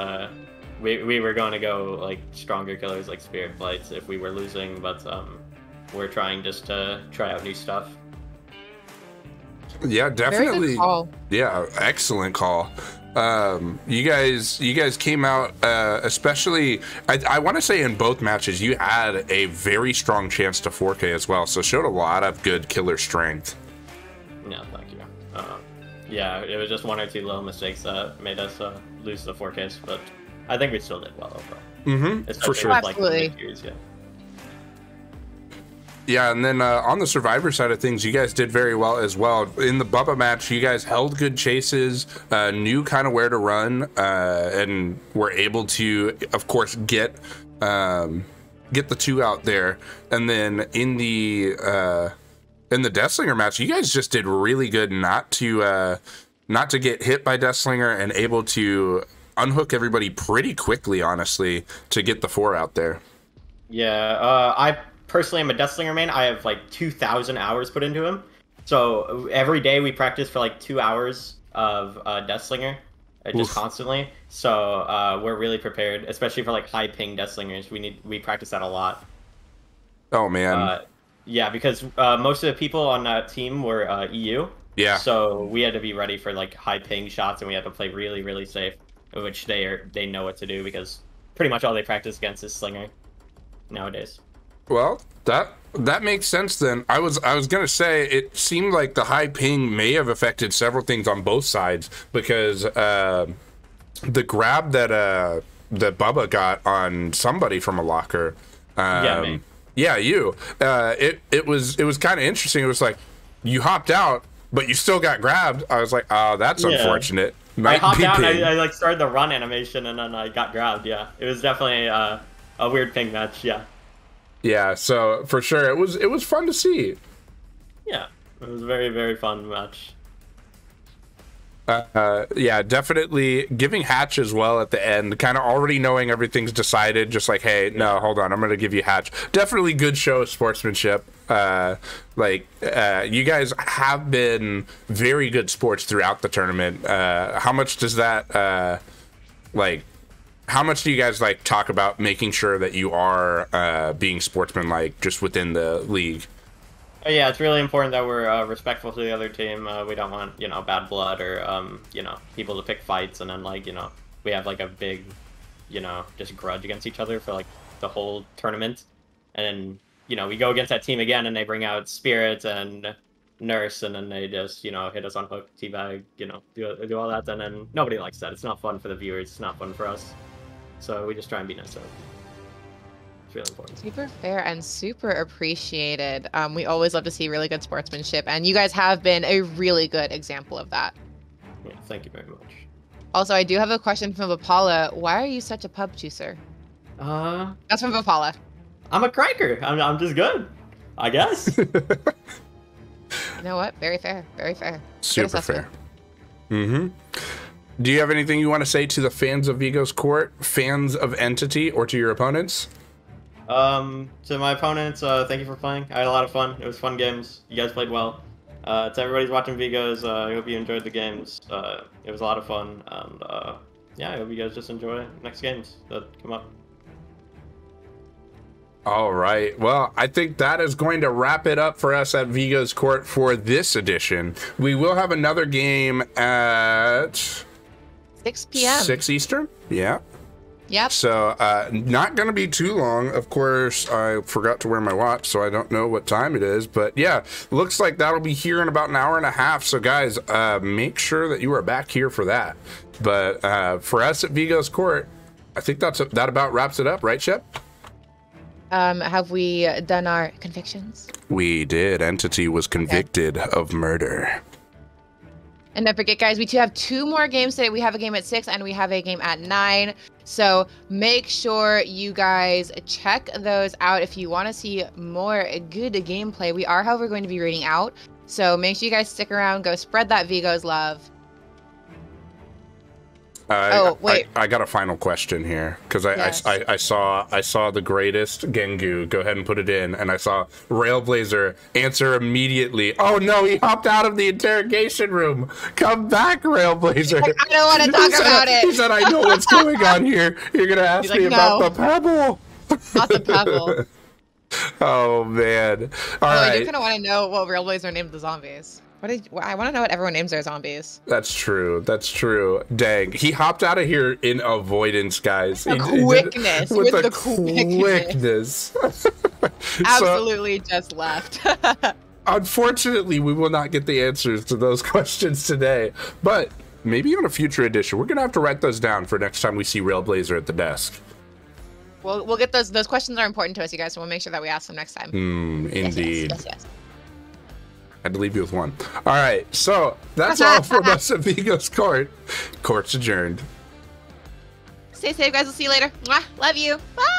We were going to go like stronger killers like Spirit Blights if we were losing, but we're trying just to try out new stuff. Yeah, definitely. Very good call. Yeah, excellent call. You guys came out, especially, I want to say in both matches, you had a very strong chance to 4K as well, so showed a lot of good killer strength. Yeah, thank you. Yeah, it was just one or two little mistakes that made us lose the 4Ks, but I think we still did well overall. For sure. With, absolutely. Like, tiers, yeah. Yeah, and then on the Survivor side of things, you guys did very well as well. In the Bubba match, you guys held good chases, knew kind of where to run, and were able to, of course, get the two out there. And then in the Deathslinger match, you guys just did really good not to get hit by Deathslinger and able to unhook everybody pretty quickly, honestly, to get the 4 out there. Yeah, I personally am a Deathslinger main. I have like 2,000 hours put into him. So every day we practice for like 2 hours of Deathslinger, just constantly. So we're really prepared, especially for like high ping Deathslingers. We practice that a lot. Oh man. Yeah, because most of the people on that team were EU. Yeah. So we had to be ready for like high ping shots, and we had to play really, really safe, which they know what to do because pretty much all they practice against is Slinger nowadays. Well, that makes sense then. I was gonna say it seemed like the high ping may have affected several things on both sides because the grab that Bubba got on somebody from a locker. Yeah, you. It was kind of interesting. It was like you hopped out, but you still got grabbed. I was like, oh, that's unfortunate. I hopped out. And I like started the run animation, and then I got grabbed. Yeah, it was definitely a weird ping match. Yeah. Yeah, so for sure it was fun to see. Yeah, it was a very, very fun match. Yeah, definitely giving Hatch as well at the end, kind of already knowing everything's decided, just like, hey, no, hold on, I'm going to give you Hatch. Definitely good show of sportsmanship. You guys have been very good sports throughout the tournament. How much does that, how much do you guys like talk about making sure that you are being sportsmanlike just within the league? Yeah, it's really important that we're respectful to the other team. We don't want, bad blood or, people to pick fights and then, we have, a big, just grudge against each other for, the whole tournament. And then, we go against that team again and they bring out Spirit and Nurse and then they just, hit us on hook, teabag, do all that. And then nobody likes that. It's not fun for the viewers. It's not fun for us. So we just try and be nice. It's really important. Super fair and super appreciated. We always love to see really good sportsmanship, and you guys have been a really good example of that. Yeah, thank you very much. Also, I do have a question from Vipala. Why are you such a pub juicer? That's from Vipala. I'm a cranker. I'm just good, I guess. You know what? Very fair. Very fair. Super fair. Mm-hmm. Do you have anything you want to say to the fans of Vigo's Court, fans of Entity, or to your opponents? To my opponents, thank you for playing. I had a lot of fun. It was fun games. You guys played well. To everybody's watching Vigos, I hope you enjoyed the games. It was a lot of fun, and yeah, I hope you guys just enjoy next games that come up. All right. Well, I think that is going to wrap it up for us at Vigo's Court for this edition. We will have another game at 6 p.m. 6 Eastern. Yeah. Yep. So not going to be too long. Of course, I forgot to wear my watch, so I don't know what time it is. But yeah, looks like that'll be here in about an hour and a half. So guys, make sure that you are back here for that. But for us at Vigo's Court, I think that about wraps it up, right, Shep? Have we done our convictions? We did. Entity was convicted of murder. And don't forget, guys, we do have 2 more games today. We have a game at 6 and we have a game at 9. So make sure you guys check those out if you want to see more good gameplay. We are, however, going to be reading out. So make sure you guys stick around. Go spread that Vigo's love. Wait. I got a final question here because Yes. I saw the greatest Gengu. Go ahead and put it in, and I saw Railblazer answer immediately. Oh no, he hopped out of the interrogation room. Come back, Railblazer. I don't want to talk about it. He said, "I know what's going on here. You're gonna ask me about the pebble." Not the pebble. Oh man! All right. I do kind of want to know what Railblazer named the zombies. I want to know what everyone names their zombies. That's true. That's true. Dang. He hopped out of here in avoidance, guys. With the quickness. Absolutely just left. Unfortunately, we will not get the answers to those questions today. But maybe on a future edition, we're going to have to write those down for next time we see Railblazer at the desk. We'll get those. Those questions are important to us, you guys, so we'll make sure that we ask them next time. Indeed. Yes. I had to leave you with one. All right, so that's all from us at Vigo's Court. Court's adjourned. Stay safe, guys. We'll see you later. Mwah. Love you. Bye.